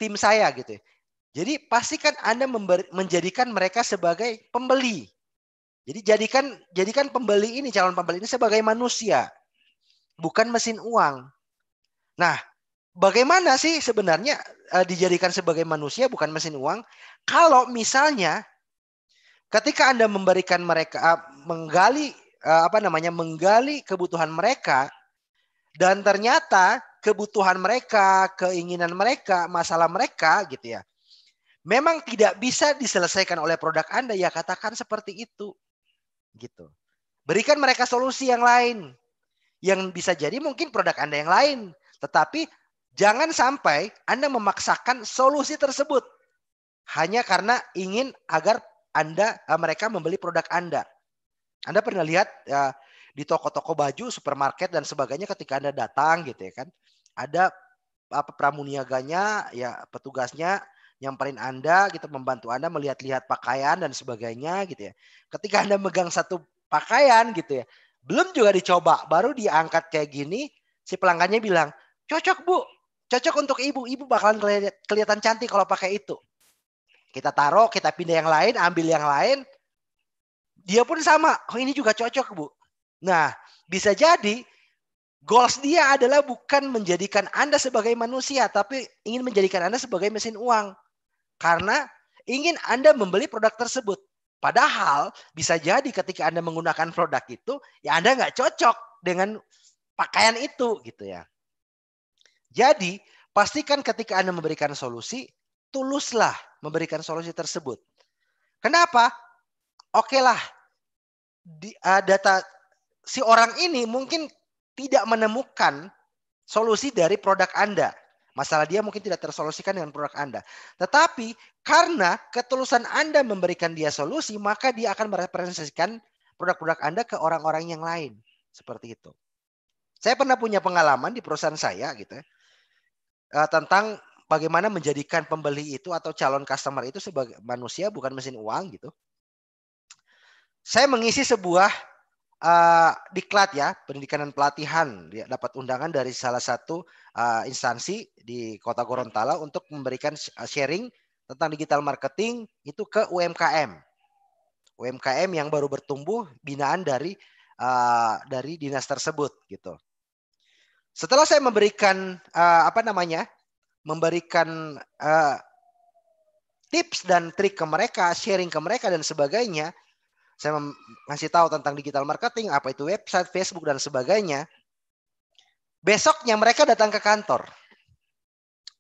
tim saya gitu. Jadi pastikan Anda menjadikan mereka sebagai pembeli. Jadi jadikan pembeli ini, calon pembeli ini sebagai manusia, bukan mesin uang. Nah, bagaimana sih sebenarnya dijadikan sebagai manusia bukan mesin uang? Kalau misalnya ketika Anda memberikan mereka menggali kebutuhan mereka dan ternyata kebutuhan mereka, keinginan mereka, masalah mereka gitu ya, memang tidak bisa diselesaikan oleh produk Anda, ya katakan seperti itu. Gitu. Berikan mereka solusi yang lain. Yang bisa jadi mungkin produk Anda yang lain. Tetapi jangan sampai Anda memaksakan solusi tersebut. Hanya karena ingin agar mereka membeli produk Anda. Anda pernah lihat ya, di toko-toko baju, supermarket dan sebagainya ketika Anda datang gitu ya kan. Ada pramuniaganya, ya petugasnya nyamperin Anda gitu, membantu Anda melihat-lihat pakaian dan sebagainya gitu ya. Ketika Anda megang satu pakaian gitu ya, belum juga dicoba, baru diangkat kayak gini, si pelanggannya bilang, "Cocok, Bu. Cocok untuk Ibu. Ibu bakalan kelihatan cantik kalau pakai itu." Kita taruh, kita pindah yang lain, ambil yang lain. Dia pun sama, "Oh, ini juga cocok, Bu." Nah, bisa jadi goals dia adalah bukan menjadikan Anda sebagai manusia, tapi ingin menjadikan Anda sebagai mesin uang. Karena ingin Anda membeli produk tersebut. Padahal bisa jadi ketika Anda menggunakan produk itu, ya Anda nggak cocok dengan pakaian itu gitu ya. Jadi pastikan ketika Anda memberikan solusi, tuluslah memberikan solusi tersebut. Kenapa? Oke lah, data si orang ini mungkin tidak menemukan solusi dari produk Anda. Masalah dia mungkin tidak tersolusikan dengan produk Anda. Tetapi karena ketulusan Anda memberikan dia solusi, maka dia akan merepresentasikan produk-produk Anda ke orang-orang yang lain. Seperti itu. Saya pernah punya pengalaman di perusahaan saya gitu ya, tentang bagaimana menjadikan pembeli itu atau calon customer itu sebagai manusia bukan mesin uang gitu. Saya mengisi sebuah diklat ya, pendidikan dan pelatihan, dia dapat undangan dari salah satu instansi di Kota Gorontalo untuk memberikan sharing tentang digital marketing itu ke UMKM. UMKM yang baru bertumbuh binaan dari dari dinas tersebut gitu. Setelah saya memberikan memberikan tips dan trik ke mereka, sharing ke mereka dan sebagainya, saya ngasih tahu tentang digital marketing, apa itu website, Facebook dan sebagainya. Besoknya mereka datang ke kantor.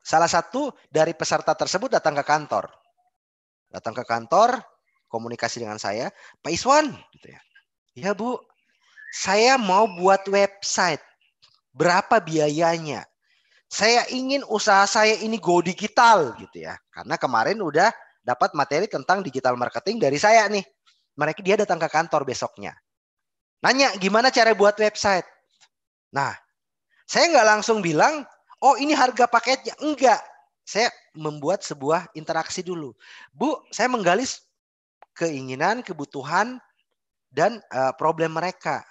Salah satu dari peserta tersebut datang ke kantor. Datang ke kantor, komunikasi dengan saya, Pak Iswan, gitu ya. Ya Bu, saya mau buat website. Berapa biayanya? Saya ingin usaha saya ini go digital gitu ya. Karena kemarin udah dapat materi tentang digital marketing dari saya nih. Dia datang ke kantor besoknya. Nanya gimana cara buat website. Nah, saya nggak langsung bilang, oh ini harga paketnya. Enggak. Saya membuat sebuah interaksi dulu. Bu, saya menggali keinginan, kebutuhan, dan problem mereka.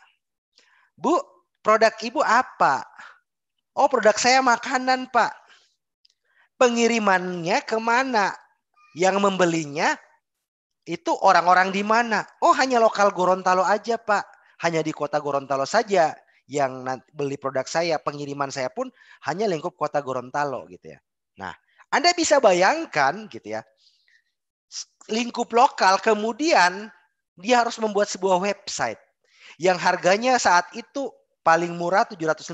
Bu, produk Ibu apa? Oh, produk saya makanan, Pak. Pengirimannya kemana? Yang membelinya itu orang-orang di mana? Oh, hanya lokal Gorontalo aja, Pak. Hanya di kota Gorontalo saja yang beli produk saya. Pengiriman saya pun hanya lingkup kota Gorontalo gitu ya. Nah, Anda bisa bayangkan gitu ya. Lingkup lokal kemudian dia harus membuat sebuah website yang harganya saat itu paling murah 750.000,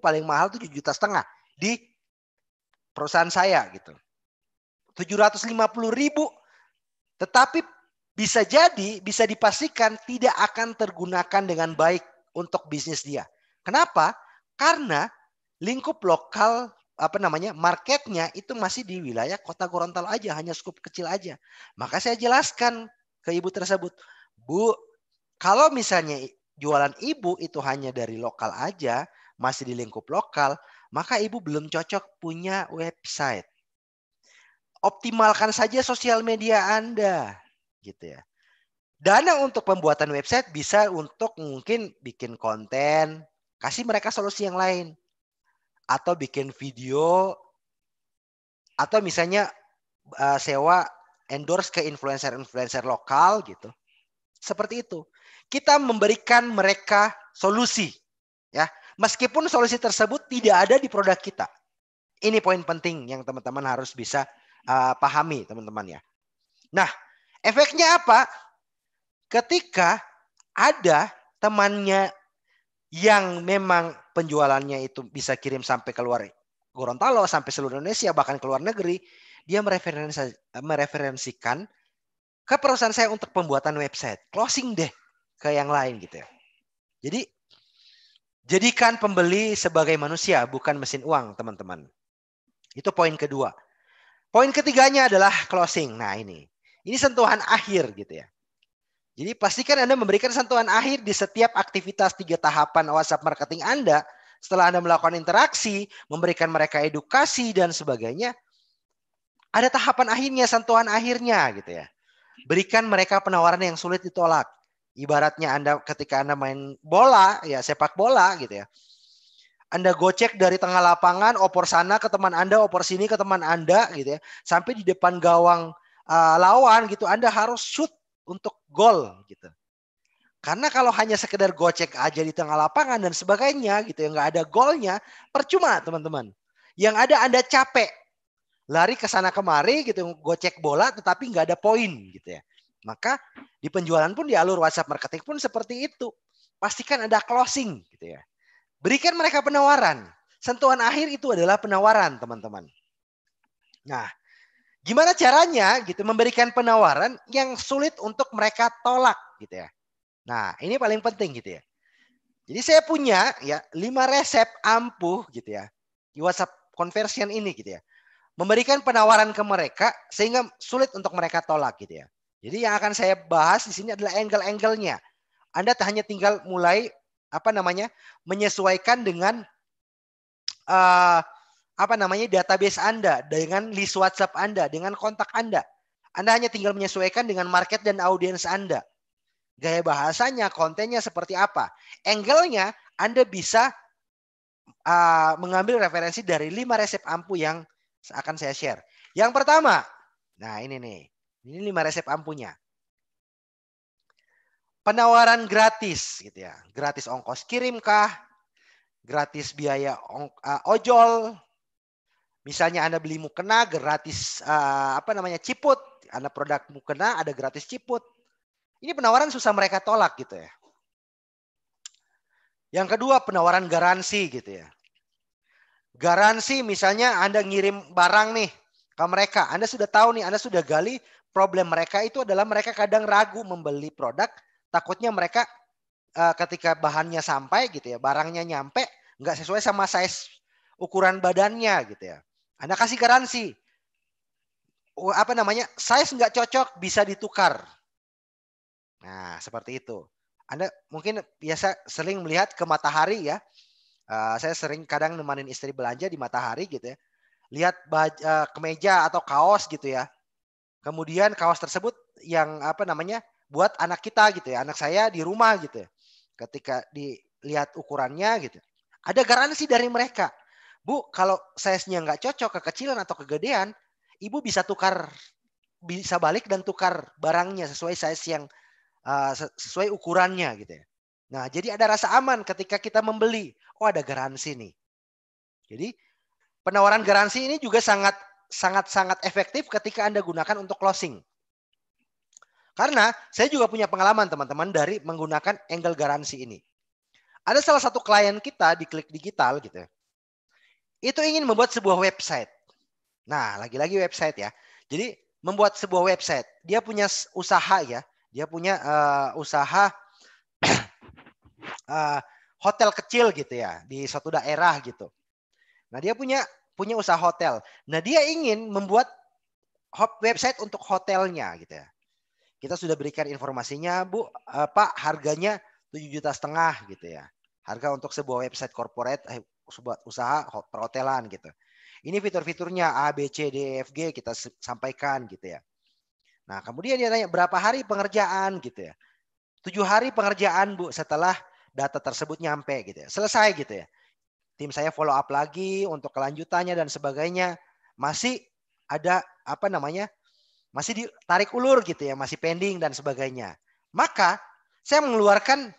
paling mahal 7,5 juta di perusahaan saya gitu. 750.000, tetapi bisa dipastikan tidak akan tergunakan dengan baik untuk bisnis dia. Kenapa? Karena lingkup lokal marketnya itu masih di wilayah kota Gorontalo aja, hanya skup kecil aja. Maka saya jelaskan ke ibu tersebut, Bu, kalau misalnya jualan ibu itu hanya dari lokal aja, masih di lingkup lokal, maka ibu belum cocok punya website. Optimalkan saja sosial media Anda, gitu ya. Dana untuk pembuatan website bisa untuk mungkin bikin konten, kasih mereka solusi yang lain. Atau bikin video, atau misalnya sewa endorse ke influencer-influencer lokal gitu. Seperti itu. Kita memberikan mereka solusi, ya. Meskipun solusi tersebut tidak ada di produk kita. Ini poin penting yang teman-teman harus bisa pahami, teman-teman ya. Nah, efeknya apa? Ketika ada temannya yang memang penjualannya itu bisa kirim sampai keluar Gorontalo, sampai seluruh Indonesia, bahkan ke luar negeri, dia mereferensikan ke perusahaan saya untuk pembuatan website. Closing deh ke yang lain gitu ya. Jadi, jadikan pembeli sebagai manusia, bukan mesin uang, teman-teman. Itu poin kedua. Poin ketiganya adalah closing. Nah ini sentuhan akhir gitu ya. Jadi pastikan Anda memberikan sentuhan akhir di setiap aktivitas 3 tahapan WhatsApp marketing Anda. Setelah Anda melakukan interaksi, memberikan mereka edukasi dan sebagainya, ada tahapan akhirnya, sentuhan akhirnya gitu ya. Berikan mereka penawaran yang sulit ditolak. Ibaratnya ketika Anda main bola, ya sepak bola gitu ya. Anda gocek dari tengah lapangan, opor sana ke teman Anda, opor sini ke teman Anda gitu ya. Sampai di depan gawang lawan gitu, Anda harus shoot untuk gol gitu. Karena kalau hanya sekedar gocek aja di tengah lapangan dan sebagainya gitu ya, nggak ada golnya, percuma teman-teman. Yang ada Anda capek, lari ke sana kemari gitu, gocek bola tetapi nggak ada poin gitu ya. Maka di penjualan pun di alur WhatsApp marketing pun seperti itu. Pastikan ada closing gitu ya. Berikan mereka penawaran. Sentuhan akhir itu adalah penawaran, teman-teman. Nah, gimana caranya gitu memberikan penawaran yang sulit untuk mereka tolak gitu ya. Nah, ini paling penting gitu ya. Jadi saya punya ya 5 resep ampuh gitu ya di WhatsApp conversion ini gitu ya. Memberikan penawaran ke mereka sehingga sulit untuk mereka tolak gitu ya. Jadi yang akan saya bahas di sini adalah angle-angle-nya. Anda hanya tinggal mulai menyesuaikan dengan database Anda, dengan list WhatsApp Anda, dengan kontak Anda. Anda hanya tinggal menyesuaikan dengan market dan audiens Anda. Gaya bahasanya, kontennya seperti apa. Angle-nya Anda bisa mengambil referensi dari 5 resep ampuh yang akan saya share. Yang pertama, nah ini nih. Ini 5 resep ampuhnya. penawaran gratis gitu ya. Gratis ongkos kirim kah? Gratis biaya ojol. Misalnya Anda beli mukena gratis ciput. Anda produk mukena ada gratis ciput. Ini penawaran susah mereka tolak gitu ya. Yang kedua penawaran garansi gitu ya. Garansi misalnya Anda ngirim barang nih ke mereka. Anda sudah tahu nih, Anda sudah gali problem mereka itu adalah mereka kadang ragu membeli produk. Takutnya mereka ketika bahannya sampai gitu ya, barangnya nyampe nggak sesuai sama size ukuran badannya gitu ya. Anda kasih garansi. Size nggak cocok bisa ditukar. Nah, seperti itu. Anda mungkin biasa sering melihat ke Matahari ya. Saya sering kadang nemanin istri belanja di Matahari gitu ya. Lihat kemeja atau kaos gitu ya. Kemudian kaos tersebut yang buat anak kita gitu ya. Anak saya di rumah gitu ya. Ketika dilihat ukurannya gitu. Ada garansi dari mereka. Bu, kalau size-nya nggak cocok, kekecilan atau kegedean, Ibu bisa balik dan tukar barangnya sesuai size yang sesuai ukurannya gitu ya. Nah, jadi ada rasa aman ketika kita membeli. Oh, ada garansi nih. Jadi penawaran garansi ini juga sangat efektif ketika Anda gunakan untuk closing. Karena saya juga punya pengalaman teman-teman dari menggunakan angle garansi ini. Ada salah satu klien kita di Klik Digital gitu ya. Itu ingin membuat sebuah website. Nah, lagi-lagi website ya. Jadi membuat sebuah website. Dia punya usaha ya. Dia punya usaha hotel kecil gitu ya di suatu daerah gitu. Nah, dia punya usaha hotel. Nah, dia ingin membuat website untuk hotelnya gitu ya. Kita sudah berikan informasinya, Bu, Pak, harganya 7,5 juta gitu ya. Harga untuk sebuah website corporate, sebuah usaha perhotelan gitu. Ini fitur-fiturnya A, B, C, D, F, G kita sampaikan gitu ya. Nah, kemudian dia tanya berapa hari pengerjaan gitu ya. 7 hari pengerjaan, Bu, setelah data tersebut nyampe gitu ya. Selesai gitu ya. Tim saya follow up lagi untuk kelanjutannya dan sebagainya. Masih ada masih ditarik ulur gitu ya, masih pending dan sebagainya. Maka saya mengeluarkan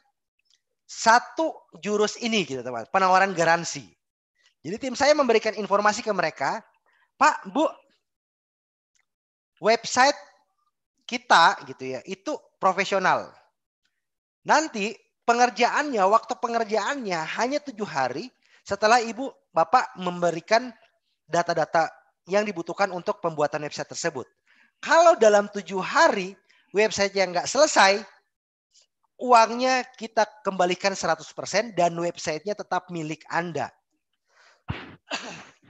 satu jurus ini gitu teman, penawaran garansi. Jadi tim saya memberikan informasi ke mereka, Pak, Bu, website kita gitu ya, itu profesional. Nanti waktu pengerjaannya hanya 7 hari setelah Ibu Bapak memberikan data-data yang dibutuhkan untuk pembuatan website tersebut. Kalau dalam 7 hari website yang nggak selesai, uangnya kita kembalikan 100% dan websitenya tetap milik Anda.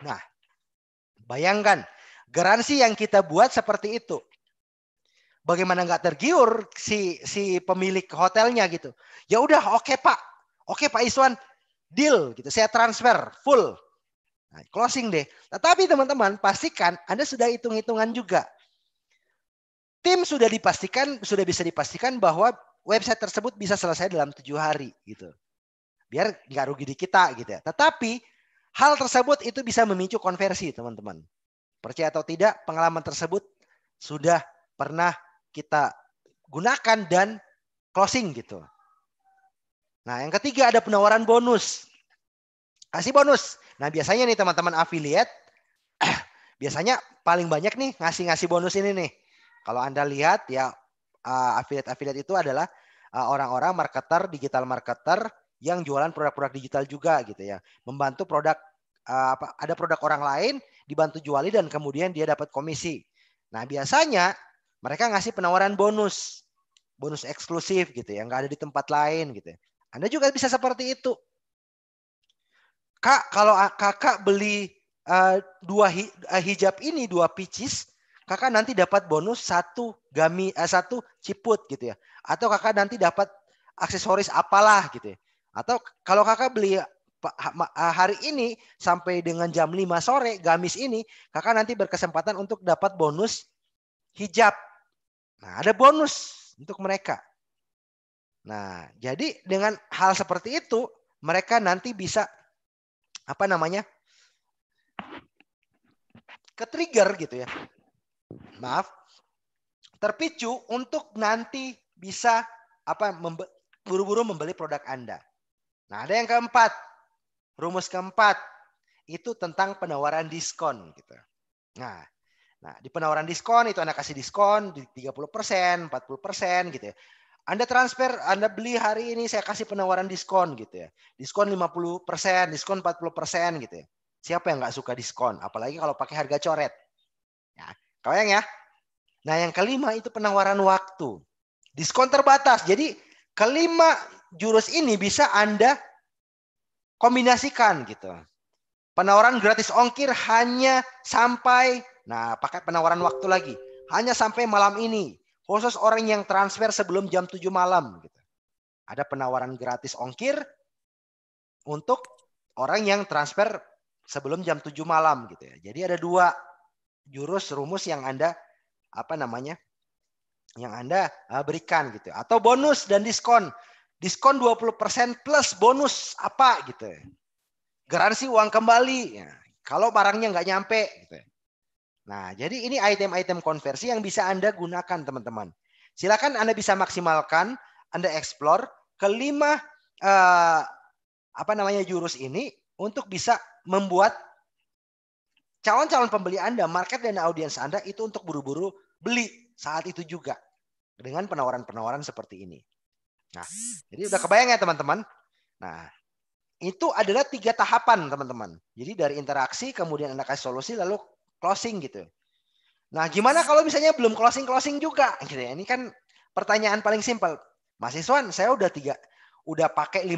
Nah, bayangkan garansi yang kita buat seperti itu. Bagaimana nggak tergiur si pemilik hotelnya gitu. Ya udah, oke Pak Iswan, deal gitu. Saya transfer full. Nah, closing deh. Tetapi teman-teman pastikan Anda sudah hitung-hitungan juga. Tim sudah bisa dipastikan bahwa website tersebut bisa selesai dalam 7 hari gitu. Biar nggak rugi di kita gitu ya. Tetapi hal tersebut itu bisa memicu konversi teman-teman. Percaya atau tidak, pengalaman tersebut sudah pernah kita gunakan dan closing gitu. Nah, yang ketiga ada penawaran bonus. Kasih bonus. Nah, biasanya nih teman-teman affiliate biasanya paling banyak nih ngasih bonus ini nih. Kalau Anda lihat ya affiliate itu adalah orang-orang marketer, digital marketer yang jualan produk-produk digital juga gitu ya. Membantu produk ada produk orang lain dibantu juali dan kemudian dia dapat komisi. Nah, biasanya mereka ngasih penawaran bonus eksklusif gitu ya, nggak ada di tempat lain gitu. Anda juga bisa seperti itu. Kak, kalau kakak beli dua hijab ini, 2 pieces, kakak nanti dapat bonus satu ciput gitu ya. Atau kakak nanti dapat aksesoris apalah gitu ya. Atau kalau kakak beli hari ini sampai dengan jam 5 sore gamis ini, kakak nanti berkesempatan untuk dapat bonus hijab. Nah, ada bonus untuk mereka. Nah, jadi dengan hal seperti itu, mereka nanti bisa ke-trigger gitu ya. Maaf, terpicu untuk nanti bisa buru-buru membeli produk Anda. Nah, ada yang keempat. Rumus keempat itu tentang penawaran diskon gitu. Nah, di penawaran diskon itu Anda kasih diskon di 30%, 40% gitu ya. Anda transfer, Anda beli hari ini saya kasih penawaran diskon gitu ya. Diskon 50%, diskon 40% gitu ya. Siapa yang nggak suka diskon? Apalagi kalau pakai harga coret. Ya, kebayang ya? Nah, yang kelima itu penawaran waktu. Diskon terbatas. Jadi kelima jurus ini bisa Anda kombinasikan gitu. Penawaran gratis ongkir hanya sampai, pakai penawaran waktu lagi. Hanya sampai malam ini. Khusus orang yang transfer sebelum jam 7 malam. Gitu. Ada penawaran gratis ongkir untuk orang yang transfer sebelum jam 7 malam. Gitu ya. Jadi ada 2 jurus rumus yang Anda yang Anda berikan gitu. Atau bonus dan diskon. Diskon 20% plus bonus apa gitu. Garansi uang kembali. Ya, kalau barangnya nggak nyampe. Gitu. Nah, jadi ini item-item konversi yang bisa Anda gunakan, teman-teman. Silakan Anda bisa maksimalkan, Anda explore kelima jurus ini untuk bisa membuat calon-calon pembeli Anda, market dan audiens Anda itu untuk buru-buru beli saat itu juga dengan penawaran-penawaran seperti ini. Nah, jadi udah kebayang ya, teman-teman? Nah, itu adalah 3 tahapan, teman-teman. Jadi dari interaksi, kemudian Anda kasih solusi, lalu closing gitu. Nah, gimana kalau misalnya belum closing juga? Gitu ya. Ini kan pertanyaan paling simpel. Mas Iswan, saya udah pakai 5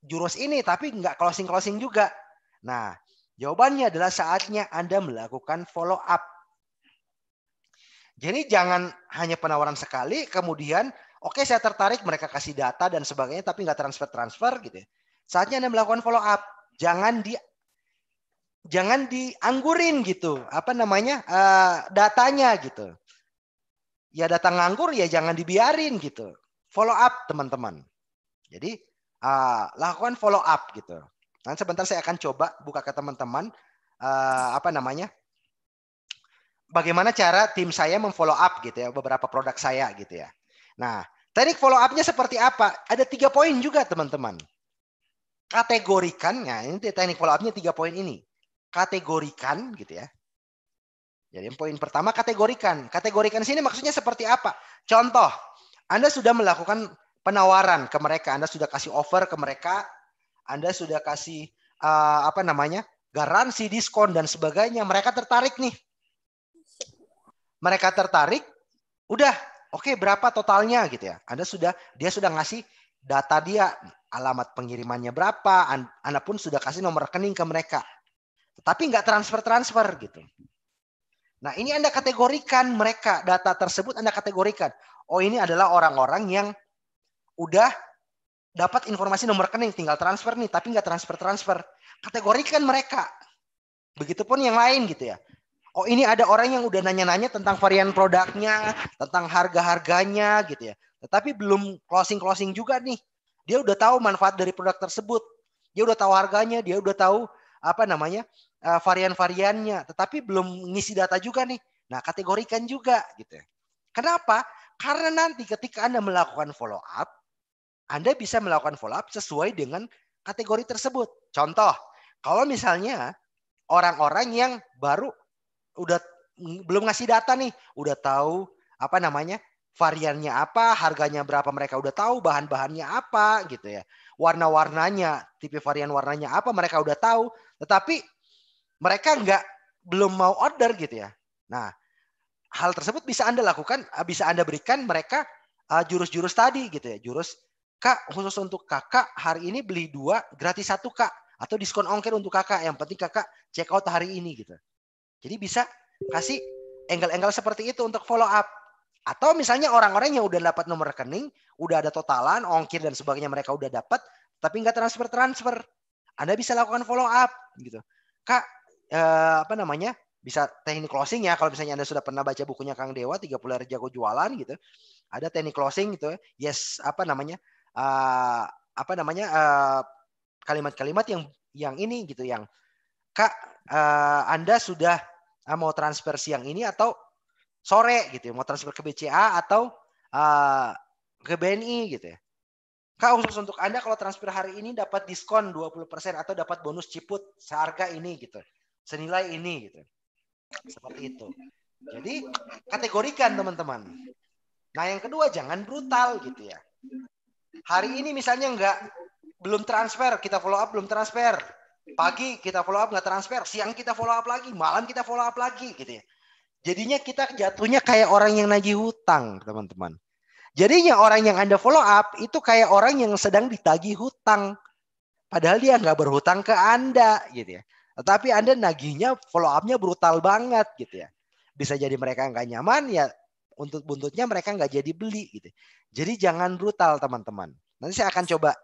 jurus ini, tapi nggak closing juga. Nah, jawabannya adalah saatnya Anda melakukan follow up. Jadi jangan hanya penawaran sekali, kemudian oke saya tertarik, mereka kasih data dan sebagainya, tapi nggak transfer gitu ya. Saatnya Anda melakukan follow up. Jangan dianggurin gitu. Datanya gitu. Ya data nganggur ya jangan dibiarin gitu. Follow up teman-teman. Jadi lakukan follow up gitu. Nanti sebentar saya akan coba buka ke teman-teman bagaimana cara tim saya memfollow up gitu ya beberapa produk saya gitu ya. Nah, teknik follow up-nya seperti apa? Ada 3 poin juga teman-teman. Kategorikan, ini teknik follow up-nya 3 poin ini. Kategorikan gitu ya. Jadi poin pertama kategorikan. Kategorikan sini maksudnya seperti apa? Contoh, Anda sudah melakukan penawaran ke mereka, Anda sudah kasih offer ke mereka, Anda sudah kasih garansi, diskon dan sebagainya. Mereka tertarik nih. Mereka tertarik, udah, oke, berapa totalnya gitu ya. Dia sudah ngasih data dia, alamat pengirimannya berapa, Anda pun sudah kasih nomor rekening ke mereka. Tapi nggak transfer gitu. Nah, ini Anda kategorikan mereka, data tersebut Anda kategorikan. Oh, ini adalah orang-orang yang udah dapat informasi nomor rekening, tinggal transfer nih, tapi nggak transfer. Kategorikan mereka. Begitupun yang lain gitu ya. Oh, ini ada orang yang udah nanya-nanya tentang varian produknya, tentang harga-harganya gitu ya. Tetapi belum closing juga nih. Dia udah tahu manfaat dari produk tersebut. Dia udah tahu harganya, dia udah tahu varian-variannya, tetapi belum ngisi data juga nih. Nah, kategorikan juga gitu ya. Kenapa? Karena nanti ketika Anda melakukan follow up, Anda bisa melakukan follow up sesuai dengan kategori tersebut. Contoh, kalau misalnya orang-orang yang baru udah belum ngasih data nih, udah tahu variannya apa, harganya berapa, mereka udah tahu bahan-bahannya apa gitu ya. Warna-warnanya, tipe varian warnanya apa mereka udah tahu, tetapi mereka belum mau order gitu ya. Nah, hal tersebut bisa Anda lakukan, bisa Anda berikan mereka jurus-jurus tadi gitu ya. Jurus, Kak, khusus untuk kakak hari ini beli 2 gratis 1 Kak, atau diskon ongkir untuk kakak, yang penting kakak check out hari ini gitu. Jadi bisa kasih angle-angle seperti itu untuk follow up. Atau misalnya orang-orang yang udah dapat nomor rekening, udah ada totalan, ongkir dan sebagainya mereka udah dapat, tapi nggak transfer. Anda bisa lakukan follow up gitu. Kak, bisa teknik closing ya. Kalau misalnya Anda sudah pernah baca bukunya Kang Dewa, 30 hari jago jualan gitu. Ada teknik closing gitu. Yes, kalimat-kalimat yang ini gitu, yang Kak, Anda sudah mau transfer siang ini atau sore gitu, mau transfer ke BCA atau ke BNI gitu ya. Kak, khusus untuk Anda kalau transfer hari ini dapat diskon 20% atau dapat bonus ciput seharga ini gitu. Senilai ini gitu. Seperti itu. Jadi kategorikan teman-teman. Nah, yang kedua jangan brutal gitu ya. Hari ini misalnya belum transfer, kita follow up belum transfer. Pagi kita follow up nggak transfer, siang kita follow up lagi, malam kita follow up lagi gitu ya. Jadinya kita jatuhnya kayak orang yang nagih hutang, teman-teman. Jadinya orang yang Anda follow up itu kayak orang yang sedang ditagih hutang. Padahal dia nggak berhutang ke Anda gitu ya. Tetapi Anda nagihnya follow up-nya brutal banget gitu ya. Bisa jadi mereka nggak nyaman ya, untuk buntutnya mereka nggak jadi beli gitu. Jadi jangan brutal teman-teman. Nanti saya akan coba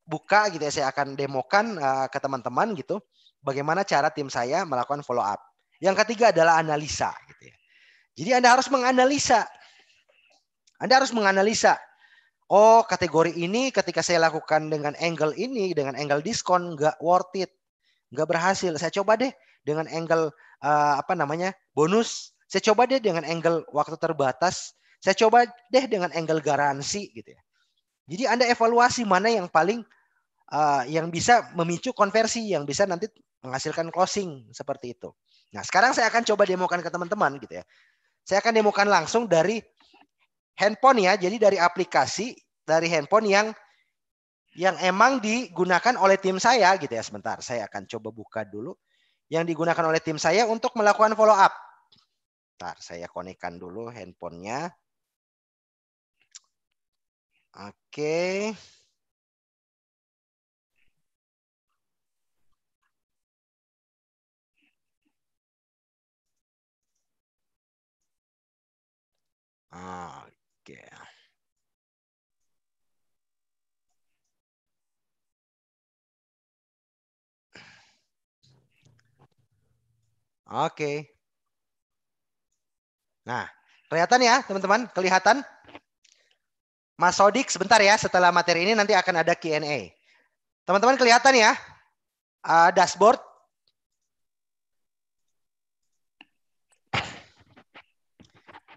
buka gitu ya, saya akan demokan ke teman-teman gitu. Bagaimana cara tim saya melakukan follow up. Yang ketiga adalah analisa gitu ya. Jadi Anda harus menganalisa. Anda harus menganalisa. Oh, kategori ini ketika saya lakukan dengan angle ini, dengan angle diskon nggak worth it, nggak berhasil. Saya coba deh dengan angle bonus. Saya coba deh dengan angle waktu terbatas. Saya coba deh dengan angle garansi gitu ya. Jadi Anda evaluasi mana yang paling yang bisa memicu konversi, yang bisa nanti menghasilkan closing seperti itu. Nah, sekarang saya akan coba demokan ke teman-teman gitu ya. Saya akan demokan langsung dari handphone ya, jadi dari aplikasi dari handphone yang emang digunakan oleh tim saya gitu ya. Sebentar, saya akan coba buka dulu yang digunakan oleh tim saya untuk melakukan follow up. Bentar, saya konekkan dulu handphonenya. Oke. Oke. Oke. Nah, kelihatan ya teman-teman? Kelihatan? Mas Sodik sebentar ya, setelah materi ini nanti akan ada Q&A. Teman-teman kelihatan ya? Dashboard.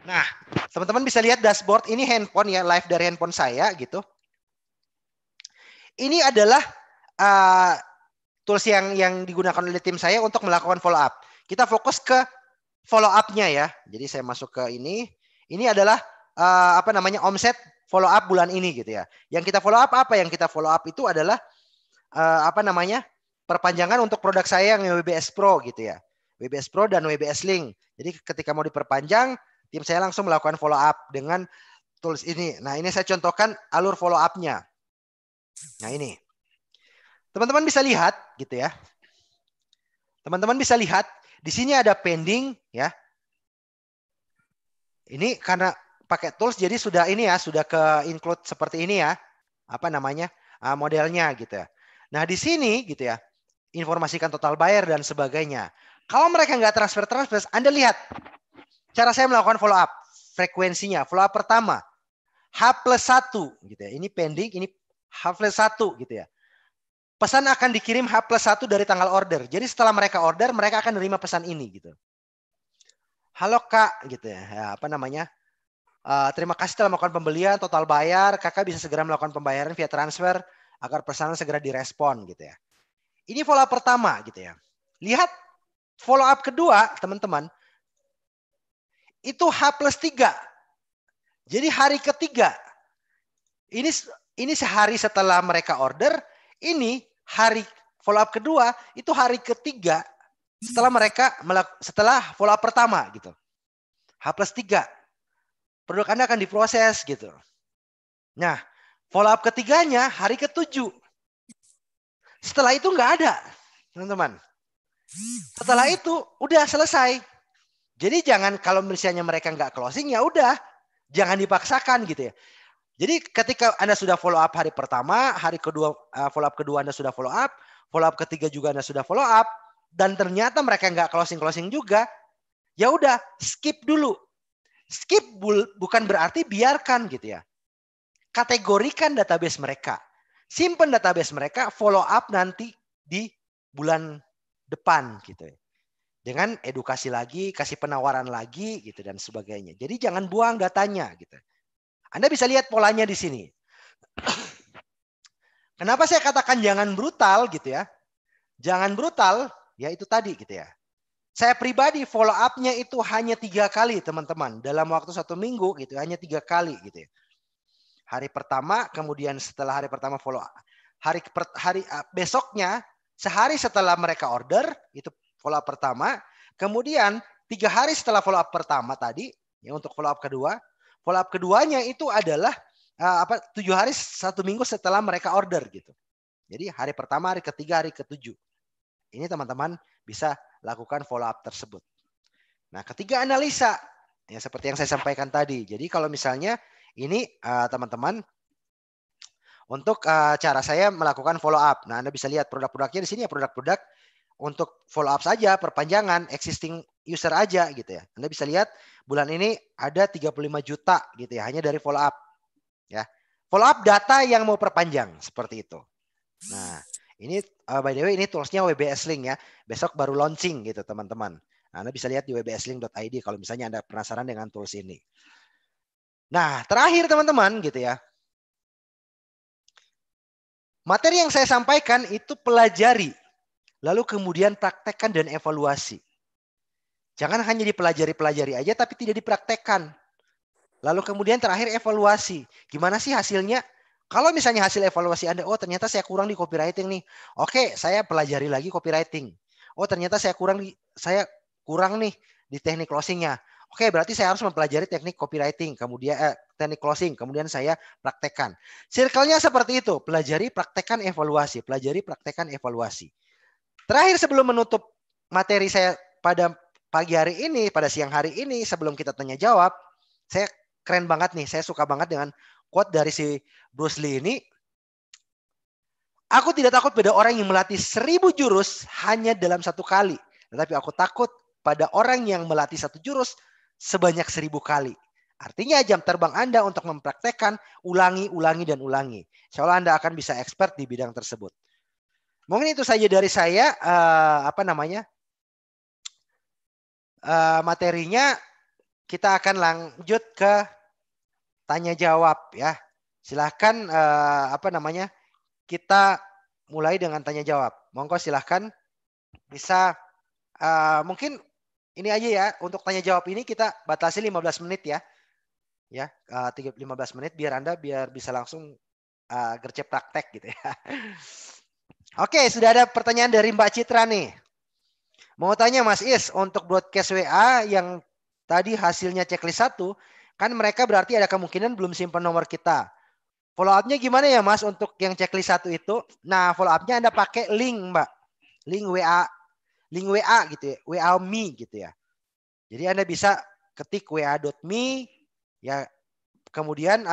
Nah, teman-teman bisa lihat dashboard ini handphone ya, live dari handphone saya gitu. Ini adalah tools yang digunakan oleh tim saya untuk melakukan follow up. Kita fokus ke follow up-nya ya. Jadi saya masuk ke ini. Ini adalah omset follow up bulan ini gitu ya. Yang kita follow up apa? Yang kita follow up itu adalah perpanjangan untuk produk saya yang WBS Pro gitu ya. WBS Pro dan WBS Link. Jadi ketika mau diperpanjang, tim saya langsung melakukan follow up dengan tools ini. Nah, ini saya contohkan alur follow up-nya. Nah, ini. Teman-teman bisa lihat gitu ya. Teman-teman bisa lihat di sini ada pending ya. Ini karena pakai tools jadi sudah ini ya, sudah ke include seperti ini ya. Modelnya gitu ya. Nah, di sini gitu ya. Informasikan total buyer dan sebagainya. Kalau mereka nggak transfer, Anda lihat cara saya melakukan follow up. Frekuensinya, follow up pertama H+1 gitu ya. Ini pending, ini H+1 gitu ya. Pesan akan dikirim H+1 dari tanggal order. Jadi setelah mereka order, mereka akan menerima pesan ini gitu. Halo Kak gitu ya. Terima kasih telah melakukan pembelian, total bayar. Kakak bisa segera melakukan pembayaran via transfer agar pesanan segera direspon gitu ya. Ini follow up pertama gitu ya. Lihat follow up kedua, teman-teman. Itu H+3. Jadi hari ketiga. Ini sehari setelah mereka order, ini hari follow up kedua, itu hari ketiga setelah follow up pertama gitu. H+3. Produk Anda akan diproses gitu. Nah, follow up ketiganya hari ke-7. Setelah itu nggak ada, teman-teman. Setelah itu udah selesai. Jadi jangan kalau misalnya mereka nggak closing ya udah, jangan dipaksakan gitu ya. Jadi ketika Anda sudah follow up hari pertama, hari kedua follow up kedua Anda sudah follow up ketiga juga Anda sudah follow up, dan ternyata mereka nggak closing juga, ya udah skip dulu. Skip bukan berarti biarkan gitu ya. Kategorikan database mereka. Simpan database mereka, follow up nanti di bulan depan gitu ya. Dengan edukasi lagi, kasih penawaran lagi gitu dan sebagainya. Jadi jangan buang datanya gitu. Anda bisa lihat polanya di sini. Kenapa saya katakan jangan brutal gitu ya? Jangan brutal, ya itu tadi gitu ya. Saya pribadi follow up-nya itu hanya 3 kali teman-teman. Dalam waktu 1 minggu gitu, hanya 3 kali gitu ya. Hari pertama, kemudian setelah hari pertama follow up. Besoknya, sehari setelah mereka order, itu follow up pertama. Kemudian 3 hari setelah follow up pertama tadi, ya untuk follow up kedua. Follow up keduanya itu adalah 7 hari 1 minggu setelah mereka order gitu. Jadi hari pertama, hari ketiga, hari ketujuh. Ini teman-teman bisa lakukan follow up tersebut. Nah, ketiga analisa. Ya seperti yang saya sampaikan tadi. Jadi kalau misalnya ini teman-teman untuk cara saya melakukan follow up. Nah, Anda bisa lihat produk-produknya di sini ya, produk-produk untuk follow up saja, perpanjangan existing user aja gitu ya. Anda bisa lihat bulan ini ada 35 juta gitu ya, hanya dari follow up. Ya. Follow up data yang mau perpanjang seperti itu. Nah, ini by the way ini toolsnya WBS Link ya. Besok baru launching gitu teman-teman. Nah, Anda bisa lihat di wbslink.id kalau misalnya Anda penasaran dengan tools ini. Nah, terakhir teman-teman gitu ya. Materi yang saya sampaikan itu pelajari. Lalu kemudian praktekkan dan evaluasi. Jangan hanya dipelajari aja tapi tidak dipraktekkan. Lalu kemudian terakhir evaluasi. Gimana sih hasilnya? Kalau misalnya hasil evaluasi Anda, oh ternyata saya kurang di copywriting nih. Oke, saya pelajari lagi copywriting. Oh ternyata saya kurang nih di teknik closingnya. Oke, berarti saya harus mempelajari teknik copywriting, kemudian teknik closing, kemudian saya praktekkan. Circle-nya seperti itu, pelajari, praktekkan, evaluasi, pelajari, praktekkan, evaluasi. Terakhir sebelum menutup materi saya pada pagi hari ini, pada siang hari ini, sebelum kita tanya jawab, saya keren banget nih, saya suka banget dengan quote dari si Bruce Lee ini. Aku tidak takut pada orang yang melatih 1000 jurus hanya dalam 1 kali. Tetapi aku takut pada orang yang melatih 1 jurus sebanyak 1000 kali. Artinya jam terbang Anda untuk mempraktekkan, ulangi, dan ulangi. Insya Allah Anda akan bisa expert di bidang tersebut. Mungkin itu saja dari saya. Materinya kita akan lanjut ke tanya jawab ya. Silahkan kita mulai dengan tanya jawab. Monggo silahkan bisa mungkin ini aja ya, untuk tanya jawab ini kita batasi 15 menit ya. Ya, 15 menit biar bisa langsung gercep praktek gitu ya. Oke, sudah ada pertanyaan dari Mbak Citra nih. Mau tanya Mas Is, untuk broadcast WA yang tadi hasilnya checklist 1, kan mereka berarti ada kemungkinan belum simpan nomor kita. Follow up-nya gimana ya Mas untuk yang checklist 1 itu? Nah, follow up-nya Anda pakai link Mbak. Link WA gitu ya, WA Me gitu ya. Jadi Anda bisa ketik wa.me ya, kemudian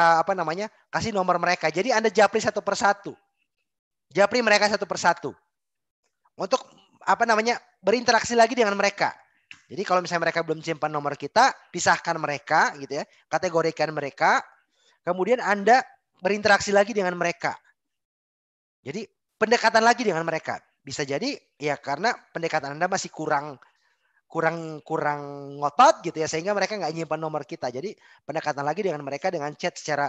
kasih nomor mereka. Jadi Anda japri satu persatu. Japri mereka satu persatu. Untuk berinteraksi lagi dengan mereka. Jadi kalau misalnya mereka belum simpan nomor kita, pisahkan mereka gitu ya, kategorikan mereka, kemudian Anda berinteraksi lagi dengan mereka. Jadi pendekatan lagi dengan mereka. Bisa jadi ya karena pendekatan Anda masih kurang ngotot gitu ya, sehingga mereka nggak nyimpan nomor kita. Jadi pendekatan lagi dengan mereka dengan chat secara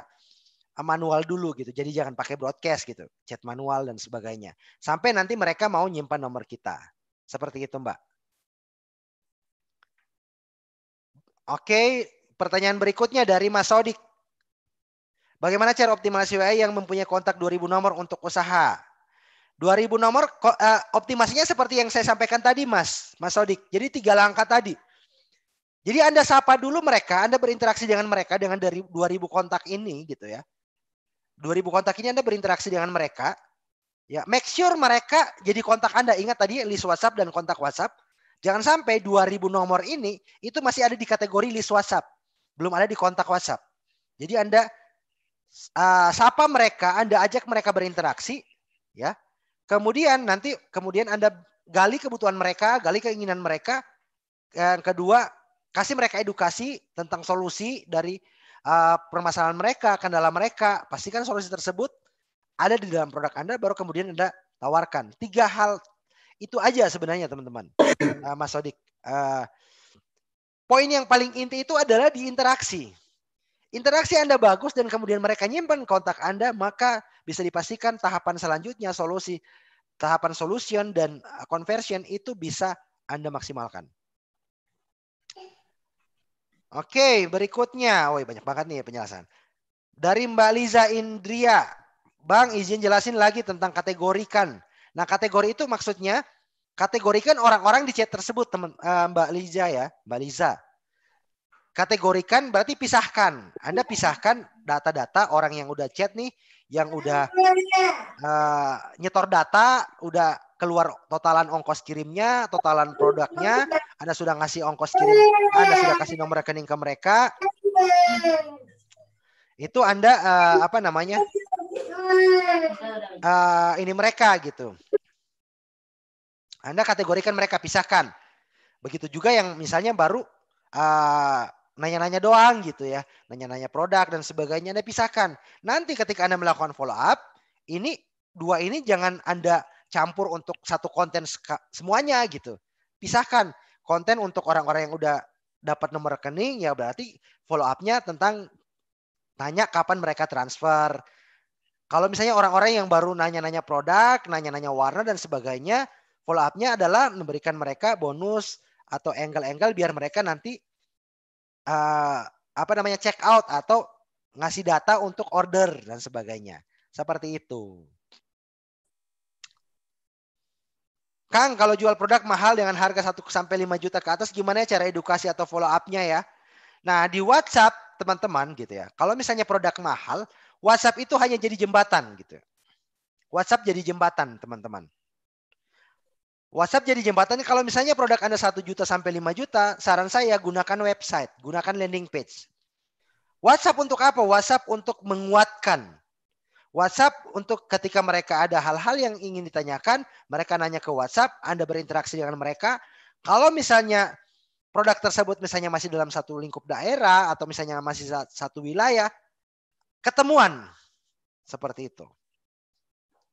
manual dulu gitu. Jadi jangan pakai broadcast gitu, chat manual dan sebagainya. Sampai nanti mereka mau nyimpan nomor kita. Seperti itu Mbak. Oke, pertanyaan berikutnya dari Mas Sodik. Bagaimana cara optimasi WA yang mempunyai kontak 2000 nomor untuk usaha? 2000 nomor optimasinya seperti yang saya sampaikan tadi Mas Sodik. Jadi 3 langkah tadi. Jadi Anda sapa dulu mereka, Anda berinteraksi dengan mereka dengan dari 2000 kontak ini gitu ya. 2000 kontak ini Anda berinteraksi dengan mereka. Ya, make sure mereka jadi kontak Anda. Ingat tadi list WhatsApp dan kontak WhatsApp. Jangan sampai 2000 nomor ini itu masih ada di kategori list WhatsApp. Belum ada di kontak WhatsApp. Jadi Anda sapa mereka, Anda ajak mereka berinteraksi ya. Kemudian Anda gali kebutuhan mereka, gali keinginan mereka. Yang kedua, kasih mereka edukasi tentang solusi dari permasalahan mereka, kendala mereka. Pastikan solusi tersebut ada di dalam produk Anda, baru kemudian Anda tawarkan. 3 hal itu aja sebenarnya teman-teman. Mas Sodik. Poin yang paling inti itu adalah di interaksi. Interaksi Anda bagus dan kemudian mereka nyimpan kontak Anda, maka bisa dipastikan tahapan selanjutnya tahapan solution dan conversion itu bisa Anda maksimalkan. Oke, berikutnya. Woi, banyak banget nih penjelasan. Dari Mbak Liza Indria. Bang, izin jelasin lagi tentang kategorikan. Nah, kategori itu maksudnya kategorikan orang-orang di chat tersebut, Mbak Liza ya, Mbak Liza. Kategorikan berarti pisahkan. Anda pisahkan data-data orang yang udah chat nih, yang udah nyetor data, udah keluar totalan ongkos kirimnya, totalan produknya, Anda sudah ngasih ongkos kirim, Anda sudah kasih nomor rekening ke mereka. Itu Anda apa namanya? Ini mereka gitu. Anda kategorikan mereka, pisahkan. Begitu juga yang misalnya baru nanya-nanya doang gitu ya. Nanya-nanya produk dan sebagainya, Anda pisahkan. Nanti ketika Anda melakukan follow up, ini dua ini jangan Anda campur untuk satu konten semuanya gitu. Pisahkan konten untuk orang-orang yang udah dapat nomor rekening, ya berarti follow up-nya tentang tanya kapan mereka transfer. Kalau misalnya orang-orang yang baru nanya-nanya produk, nanya-nanya warna dan sebagainya, follow up-nya adalah memberikan mereka bonus atau angle-angle biar mereka nanti apa namanya check out atau ngasih data untuk order dan sebagainya. Seperti itu. Kang, kalau jual produk mahal dengan harga 1 sampai 5 juta ke atas, gimana ya cara edukasi atau follow up-nya ya? Nah, di WhatsApp teman-teman gitu ya. Kalau misalnya produk mahal, WhatsApp itu hanya jadi jembatan gitu. WhatsApp jadi jembatan, teman-teman. WhatsApp jadi jembatan. Kalau misalnya produk Anda 1 juta sampai 5 juta, saran saya gunakan website, gunakan landing page. WhatsApp untuk apa? WhatsApp untuk menguatkan. WhatsApp untuk ketika mereka ada hal-hal yang ingin ditanyakan, mereka nanya ke WhatsApp, Anda berinteraksi dengan mereka. Kalau misalnya produk tersebut misalnya masih dalam satu lingkup daerah atau misalnya masih satu wilayah, ketemuan. Seperti itu.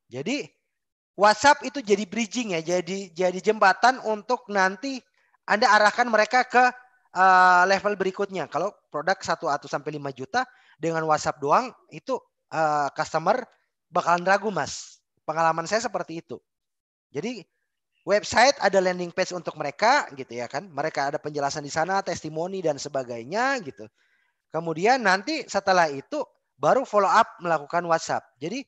Jadi WhatsApp itu jadi bridging ya, jadi jembatan untuk nanti Anda arahkan mereka ke level berikutnya. Kalau produk 1 atau sampai 5 juta dengan WhatsApp doang itu customer bakalan ragu, Mas. Pengalaman saya seperti itu. Jadi website ada landing page untuk mereka gitu ya kan. Mereka ada penjelasan di sana, testimoni dan sebagainya gitu. Kemudian nanti setelah itu baru follow up melakukan WhatsApp. Jadi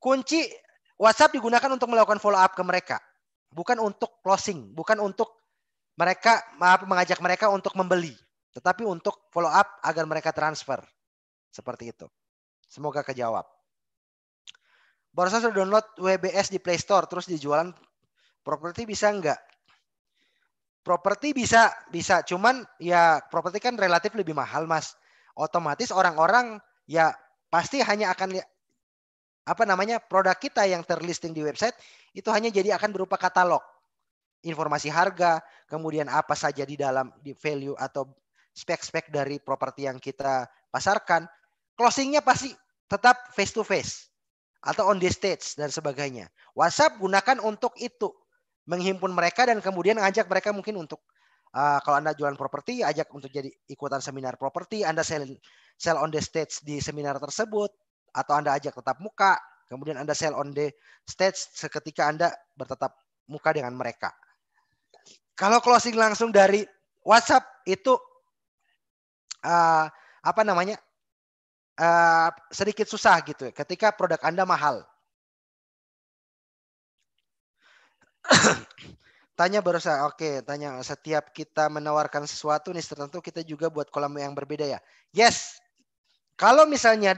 kunci WhatsApp digunakan untuk melakukan follow up ke mereka. Bukan untuk closing, bukan untuk mereka mengajak mereka untuk membeli, tetapi untuk follow up agar mereka transfer. Seperti itu. Semoga kejawab. Barusan sudah download WBS di Play Store terus dijualan properti bisa enggak? Properti bisa, cuman ya properti kan relatif lebih mahal, Mas. Otomatis orang-orang ya pasti hanya akan apa namanya produk kita yang terlisting di website itu hanya jadi akan berupa katalog, informasi harga, kemudian apa saja di dalam di value atau spek-spek dari properti yang kita pasarkan. Closingnya pasti tetap face to face atau on the stage dan sebagainya. WhatsApp gunakan untuk itu, menghimpun mereka dan kemudian ngajak mereka mungkin untuk kalau Anda jualan properti, ajak untuk jadi ikutan seminar properti, Anda sell on the stage di seminar tersebut, atau Anda ajak tetap muka, kemudian Anda sell on the stage seketika Anda bertetap muka dengan mereka. Kalau closing langsung dari WhatsApp itu apa namanya sedikit susah gitu ketika produk Anda mahal. Tanya barusan, oke, tanya setiap kita menawarkan sesuatu nih tertentu kita juga buat kolam yang berbeda ya. Yes, kalau misalnya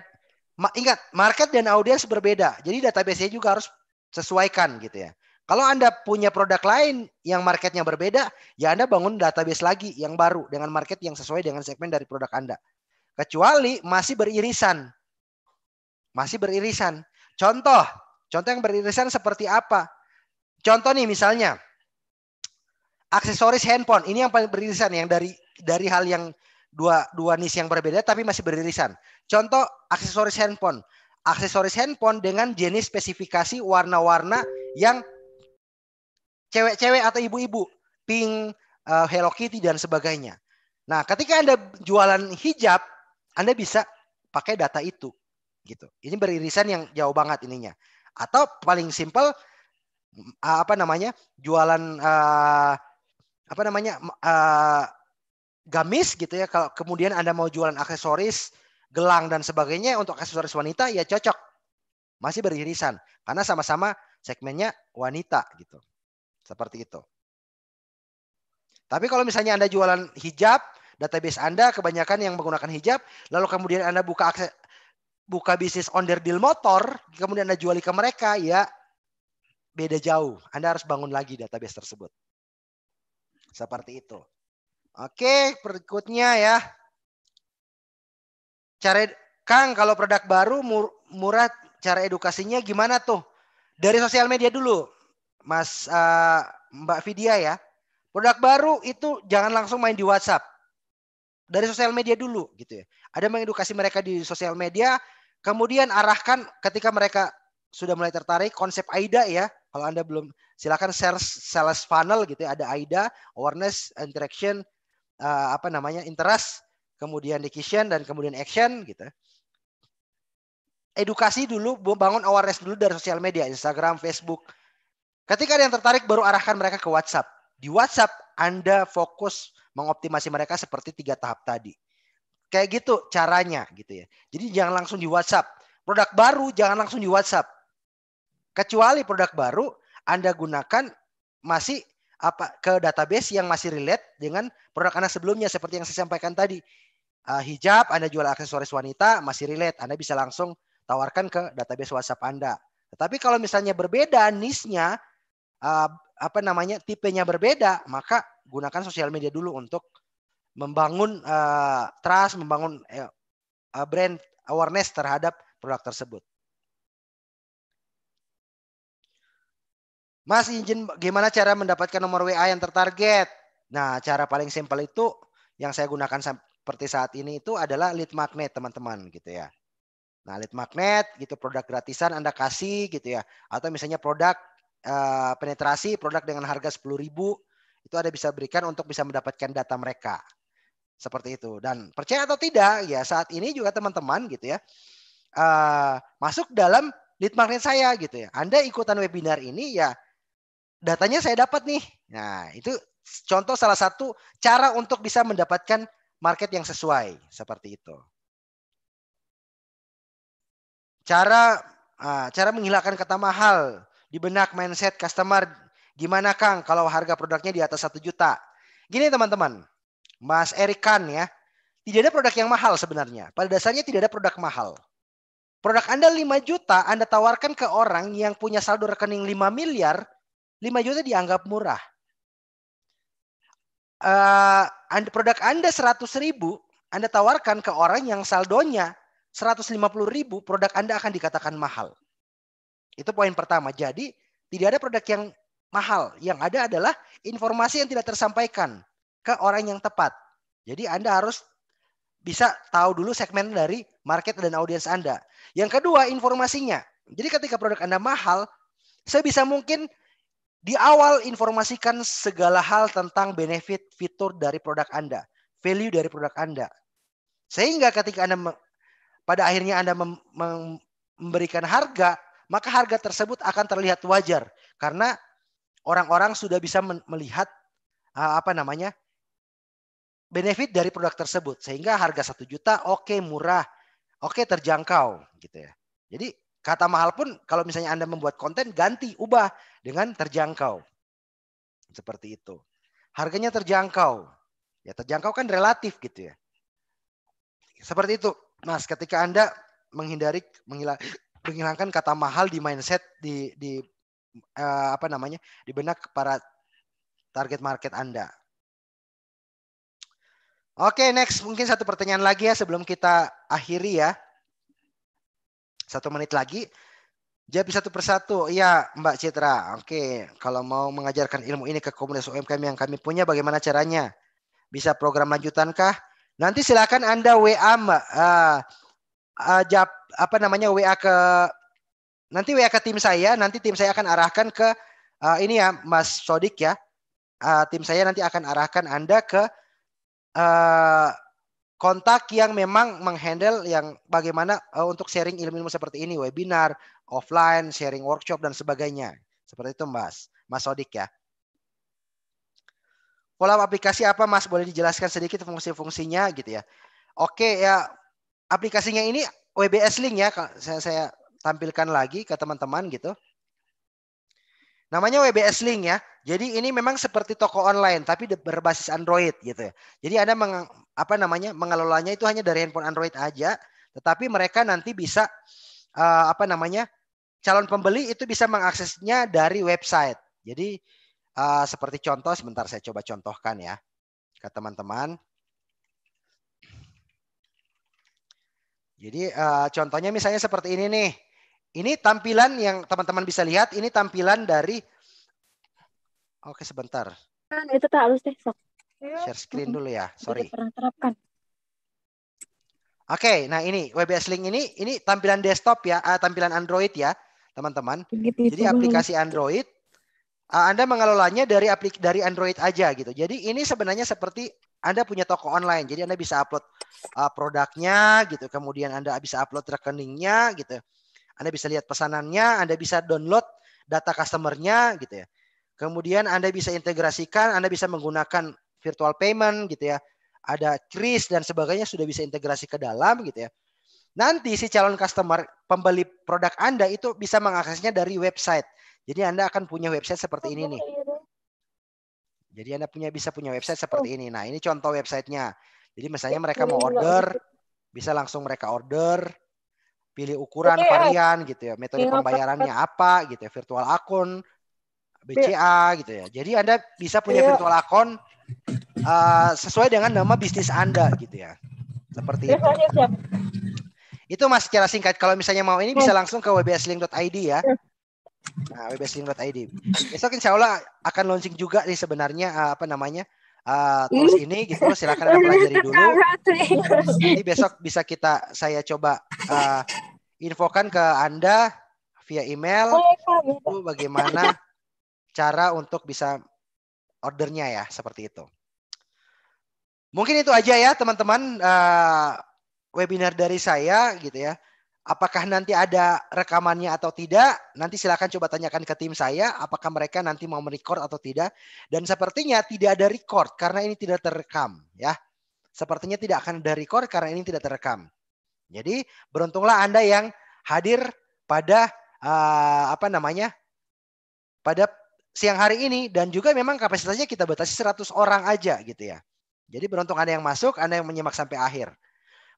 ingat market dan audiens berbeda, jadi database-nya juga harus sesuaikan gitu ya. Kalau Anda punya produk lain yang marketnya berbeda, ya Anda bangun database lagi yang baru dengan market yang sesuai dengan segmen dari produk Anda. Kecuali masih beririsan. Masih beririsan. Contoh yang beririsan seperti apa? Contoh nih misalnya, aksesoris handphone. Ini yang paling beririsan, yang dari hal yang dua niche yang berbeda tapi masih beririsan. Contoh aksesoris handphone. Aksesoris handphone dengan jenis spesifikasi warna-warna yang cewek-cewek atau ibu-ibu, pink, Hello Kitty dan sebagainya. Nah, ketika Anda jualan hijab, Anda bisa pakai data itu gitu. Ini beririsan yang jauh banget ininya. Atau paling simpel jualan gamis gitu ya. Kalau kemudian Anda mau jualan aksesoris, gelang dan sebagainya untuk aksesoris wanita ya cocok. Masih beririsan karena sama-sama segmennya wanita gitu. Seperti itu. Tapi kalau misalnya Anda jualan hijab, database Anda kebanyakan yang menggunakan hijab, lalu kemudian Anda buka bisnis onderdil motor, kemudian Anda juali ke mereka, ya beda jauh. Anda harus bangun lagi database tersebut. Seperti itu. Oke, berikutnya ya. Kang, kalau produk baru murah, cara edukasinya gimana tuh? Dari sosial media dulu, Mas Mbak Vidya ya. Produk baru itu jangan langsung main di WhatsApp. Dari sosial media dulu gitu ya. Ada mengedukasi mereka di sosial media, kemudian arahkan ketika mereka sudah mulai tertarik konsep AIDA ya. Kalau Anda belum, silakan sales funnel gitu ya. Ada AIDA, awareness, interaction, interest, kemudian decision dan kemudian action gitu. Edukasi dulu, bangun awareness dulu dari sosial media, Instagram, Facebook. Ketika ada yang tertarik baru arahkan mereka ke WhatsApp. Di WhatsApp Anda fokus mengoptimasi mereka seperti 3 tahap tadi. Kayak gitu caranya gitu ya. Jadi jangan langsung di WhatsApp. Produk baru jangan langsung di WhatsApp. Kecuali produk baru Anda gunakan masih ke database yang masih relate dengan produk Anda sebelumnya seperti yang saya sampaikan tadi. Hijab, Anda jual aksesoris wanita masih relate. Anda bisa langsung tawarkan ke database WhatsApp Anda. Tetapi kalau misalnya berbeda niche-nya, tipenya berbeda, maka gunakan sosial media dulu untuk membangun trust, membangun brand awareness terhadap produk tersebut. Mas, izin gimana cara mendapatkan nomor WA yang tertarget? Nah, cara paling simpel itu yang saya gunakan seperti saat ini itu adalah lead magnet, teman-teman, gitu ya. Nah, lead magnet gitu, produk gratisan Anda kasih gitu ya. Atau misalnya produk penetrasi, produk dengan harga 10.000 itu Anda bisa berikan untuk bisa mendapatkan data mereka. Seperti itu. Dan percaya atau tidak, ya saat ini juga teman-teman gitu ya, masuk dalam lead magnet saya gitu ya. Anda ikutan webinar ini ya, datanya saya dapat nih. Nah, itu contoh salah satu cara untuk bisa mendapatkan market yang sesuai. Seperti itu. Cara menghilangkan kata mahal di benak mindset customer. Gimana Kang kalau harga produknya di atas 1 juta? Gini teman-teman, Mas Erikan ya, tidak ada produk yang mahal sebenarnya. Pada dasarnya tidak ada produk mahal. Produk Anda 5 juta, Anda tawarkan ke orang yang punya saldo rekening 5 miliar, 5 juta dianggap murah. Produk Anda 100.000, Anda tawarkan ke orang yang saldonya 150.000, produk Anda akan dikatakan mahal. Itu poin pertama. Jadi tidak ada produk yang mahal. Yang ada adalah informasi yang tidak tersampaikan ke orang yang tepat. Jadi Anda harus bisa tahu dulu segmen dari market dan audiens Anda. Yang kedua, informasinya. Jadi ketika produk Anda mahal, sebisa mungkin di awal informasikan segala hal tentang benefit, fitur dari produk Anda, value dari produk Anda. Sehingga ketika Anda pada akhirnya Anda memberikan harga, maka harga tersebut akan terlihat wajar karena orang-orang sudah bisa melihat benefit dari produk tersebut, sehingga harga 1 juta oke, murah, oke, terjangkau gitu ya. Jadi kata mahal pun kalau misalnya Anda membuat konten, ganti, ubah dengan terjangkau. Seperti itu. Harganya terjangkau. Ya terjangkau kan relatif gitu ya. Seperti itu, Mas. Ketika Anda menghilangkan kata mahal di mindset di benak para target market Anda. Oke, next. Mungkin satu pertanyaan lagi ya sebelum kita akhiri ya. 1 menit lagi. Jawab satu persatu. Iya, Mbak Citra. Oke, kalau mau mengajarkan ilmu ini ke komunitas UMKM yang kami punya, bagaimana caranya? Bisa program lanjutankah? Nanti silakan Anda WA Mbak. WA ke tim saya. Nanti tim saya akan arahkan ke ini ya, Mas Sodik ya. Tim saya nanti akan arahkan Anda ke kontak yang memang menghandle yang bagaimana untuk sharing ilmu-ilmu seperti ini, webinar, offline, sharing workshop dan sebagainya. Seperti itu Mas Sodik ya. Follow aplikasi apa Mas? Boleh dijelaskan sedikit fungsi-fungsinya gitu ya. Oke ya, aplikasinya ini WBS Link ya. Saya tampilkan lagi ke teman-teman gitu. Namanya WBS Link ya. Jadi ini memang seperti toko online tapi berbasis Android gitu ya. Jadi Anda mengelolanya itu hanya dari handphone Android aja, tetapi mereka nanti bisa calon pembeli itu bisa mengaksesnya dari website. Jadi seperti contoh, sebentar saya coba contohkan ya ke teman-teman. Jadi contohnya misalnya seperti ini nih. Ini tampilan yang teman-teman bisa lihat. Ini tampilan dari. Oke sebentar. Itu tak halus deh sok. Share screen dulu ya. Sorry. Pernah terapkan. Oke, nah ini WBS Link ini tampilan desktop ya, tampilan Android ya, teman-teman. Jadi aplikasi Android. Anda mengelolanya dari Android aja gitu. Jadi ini sebenarnya seperti Anda punya toko online. Jadi Anda bisa upload produknya gitu. Kemudian Anda bisa upload rekeningnya gitu. Anda bisa lihat pesanannya, Anda bisa download data customernya gitu ya. Kemudian Anda bisa integrasikan, Anda bisa menggunakan virtual payment gitu ya. Ada kris dan sebagainya sudah bisa integrasi ke dalam gitu ya. Nanti si calon customer, pembeli produk Anda itu bisa mengaksesnya dari website. Jadi Anda akan punya website seperti ini nih. Jadi Anda bisa punya website seperti ini. Nah, ini contoh websitenya. Jadi misalnya mereka mau order, bisa langsung mereka order, pilih ukuran, varian gitu ya, metode pembayarannya apa gitu ya, virtual akun, BCA gitu ya. Jadi Anda bisa punya virtual akun sesuai dengan nama bisnis Anda gitu ya. Seperti itu. Itu Mas secara singkat. Kalau misalnya mau ini bisa langsung ke wbslink.id ya. Nah, wbslink.id. Besok insya Allah akan launching juga nih sebenarnya tools ini gitu. Silakan Anda pelajari dulu. Nanti besok bisa saya coba infokan ke Anda via email itu bagaimana cara untuk bisa ordernya ya, seperti itu. Mungkin itu aja ya teman-teman webinar dari saya gitu ya. Apakah nanti ada rekamannya atau tidak? Nanti silakan coba tanyakan ke tim saya apakah mereka nanti mau merecord atau tidak. Dan sepertinya tidak ada record karena ini tidak terekam ya. Sepertinya tidak akan ada record karena ini tidak terekam. Jadi beruntunglah Anda yang hadir pada pada siang hari ini dan juga memang kapasitasnya kita batasi 100 orang aja gitu ya. Jadi beruntung Anda yang masuk, Anda yang menyimak sampai akhir.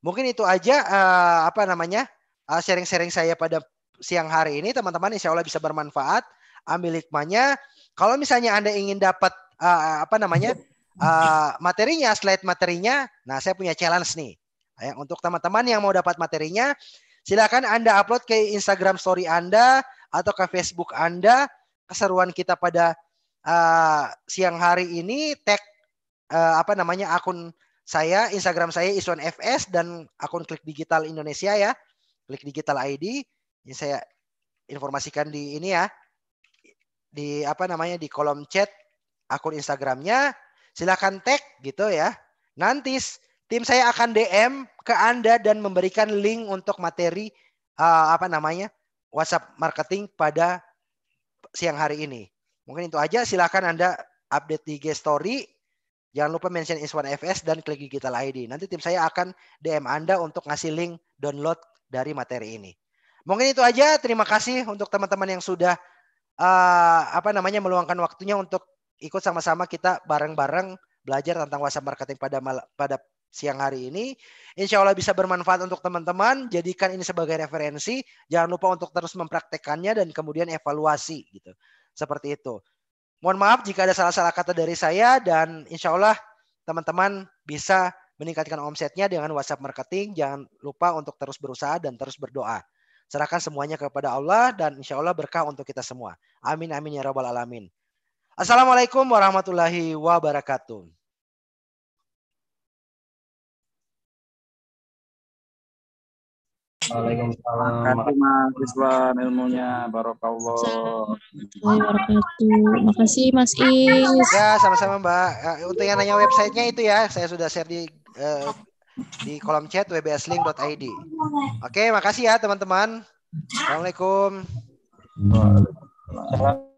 Mungkin itu aja sharing-sharing saya pada siang hari ini, teman-teman. Insya Allah bisa bermanfaat. Ambil hikmahnya. Kalau misalnya Anda ingin dapat materinya, slide materinya, nah saya punya challenge nih. Untuk teman-teman yang mau dapat materinya, silakan Anda upload ke Instagram Story Anda atau ke Facebook Anda. Keseruan kita pada siang hari ini tag akun saya, Instagram saya Iswan FS dan akun Klik Digital Indonesia ya. Klik Digital ID. Ini saya informasikan di ini ya. Di di kolom chat akun Instagramnya. Silakan tag gitu ya. Nanti tim saya akan DM ke Anda dan memberikan link untuk materi WhatsApp marketing pada siang hari ini. Mungkin itu aja. Silakan Anda update di IG Story. Jangan lupa mention Iswan FS dan Klik Digital ID. Nanti tim saya akan DM Anda untuk ngasih link download dari materi ini. Mungkin itu aja. Terima kasih untuk teman-teman yang sudah meluangkan waktunya untuk ikut sama-sama kita bareng-bareng belajar tentang WhatsApp marketing pada siang hari ini. Insya Allah bisa bermanfaat untuk teman-teman. Jadikan ini sebagai referensi. Jangan lupa untuk terus mempraktekannya dan kemudian evaluasi gitu. Seperti itu. Mohon maaf jika ada salah-salah kata dari saya dan insya Allah teman-teman bisa meningkatkan omsetnya dengan WhatsApp marketing. Jangan lupa untuk terus berusaha dan terus berdoa. Serahkan semuanya kepada Allah dan insya Allah berkah untuk kita semua. Amin amin ya rabbal alamin. Assalamualaikum warahmatullahi wabarakatuh. Waalaikumsalam. Terima kasih Mas Iswan ilmunya, barokallah. Makasih Mas Is. Ya sama-sama Mbak. Untuk yang nanya websitenya itu ya, saya sudah share di di kolom chat wbslink.id. Oke, makasih ya teman-teman. Assalamualaikum. Waalaikumsalam.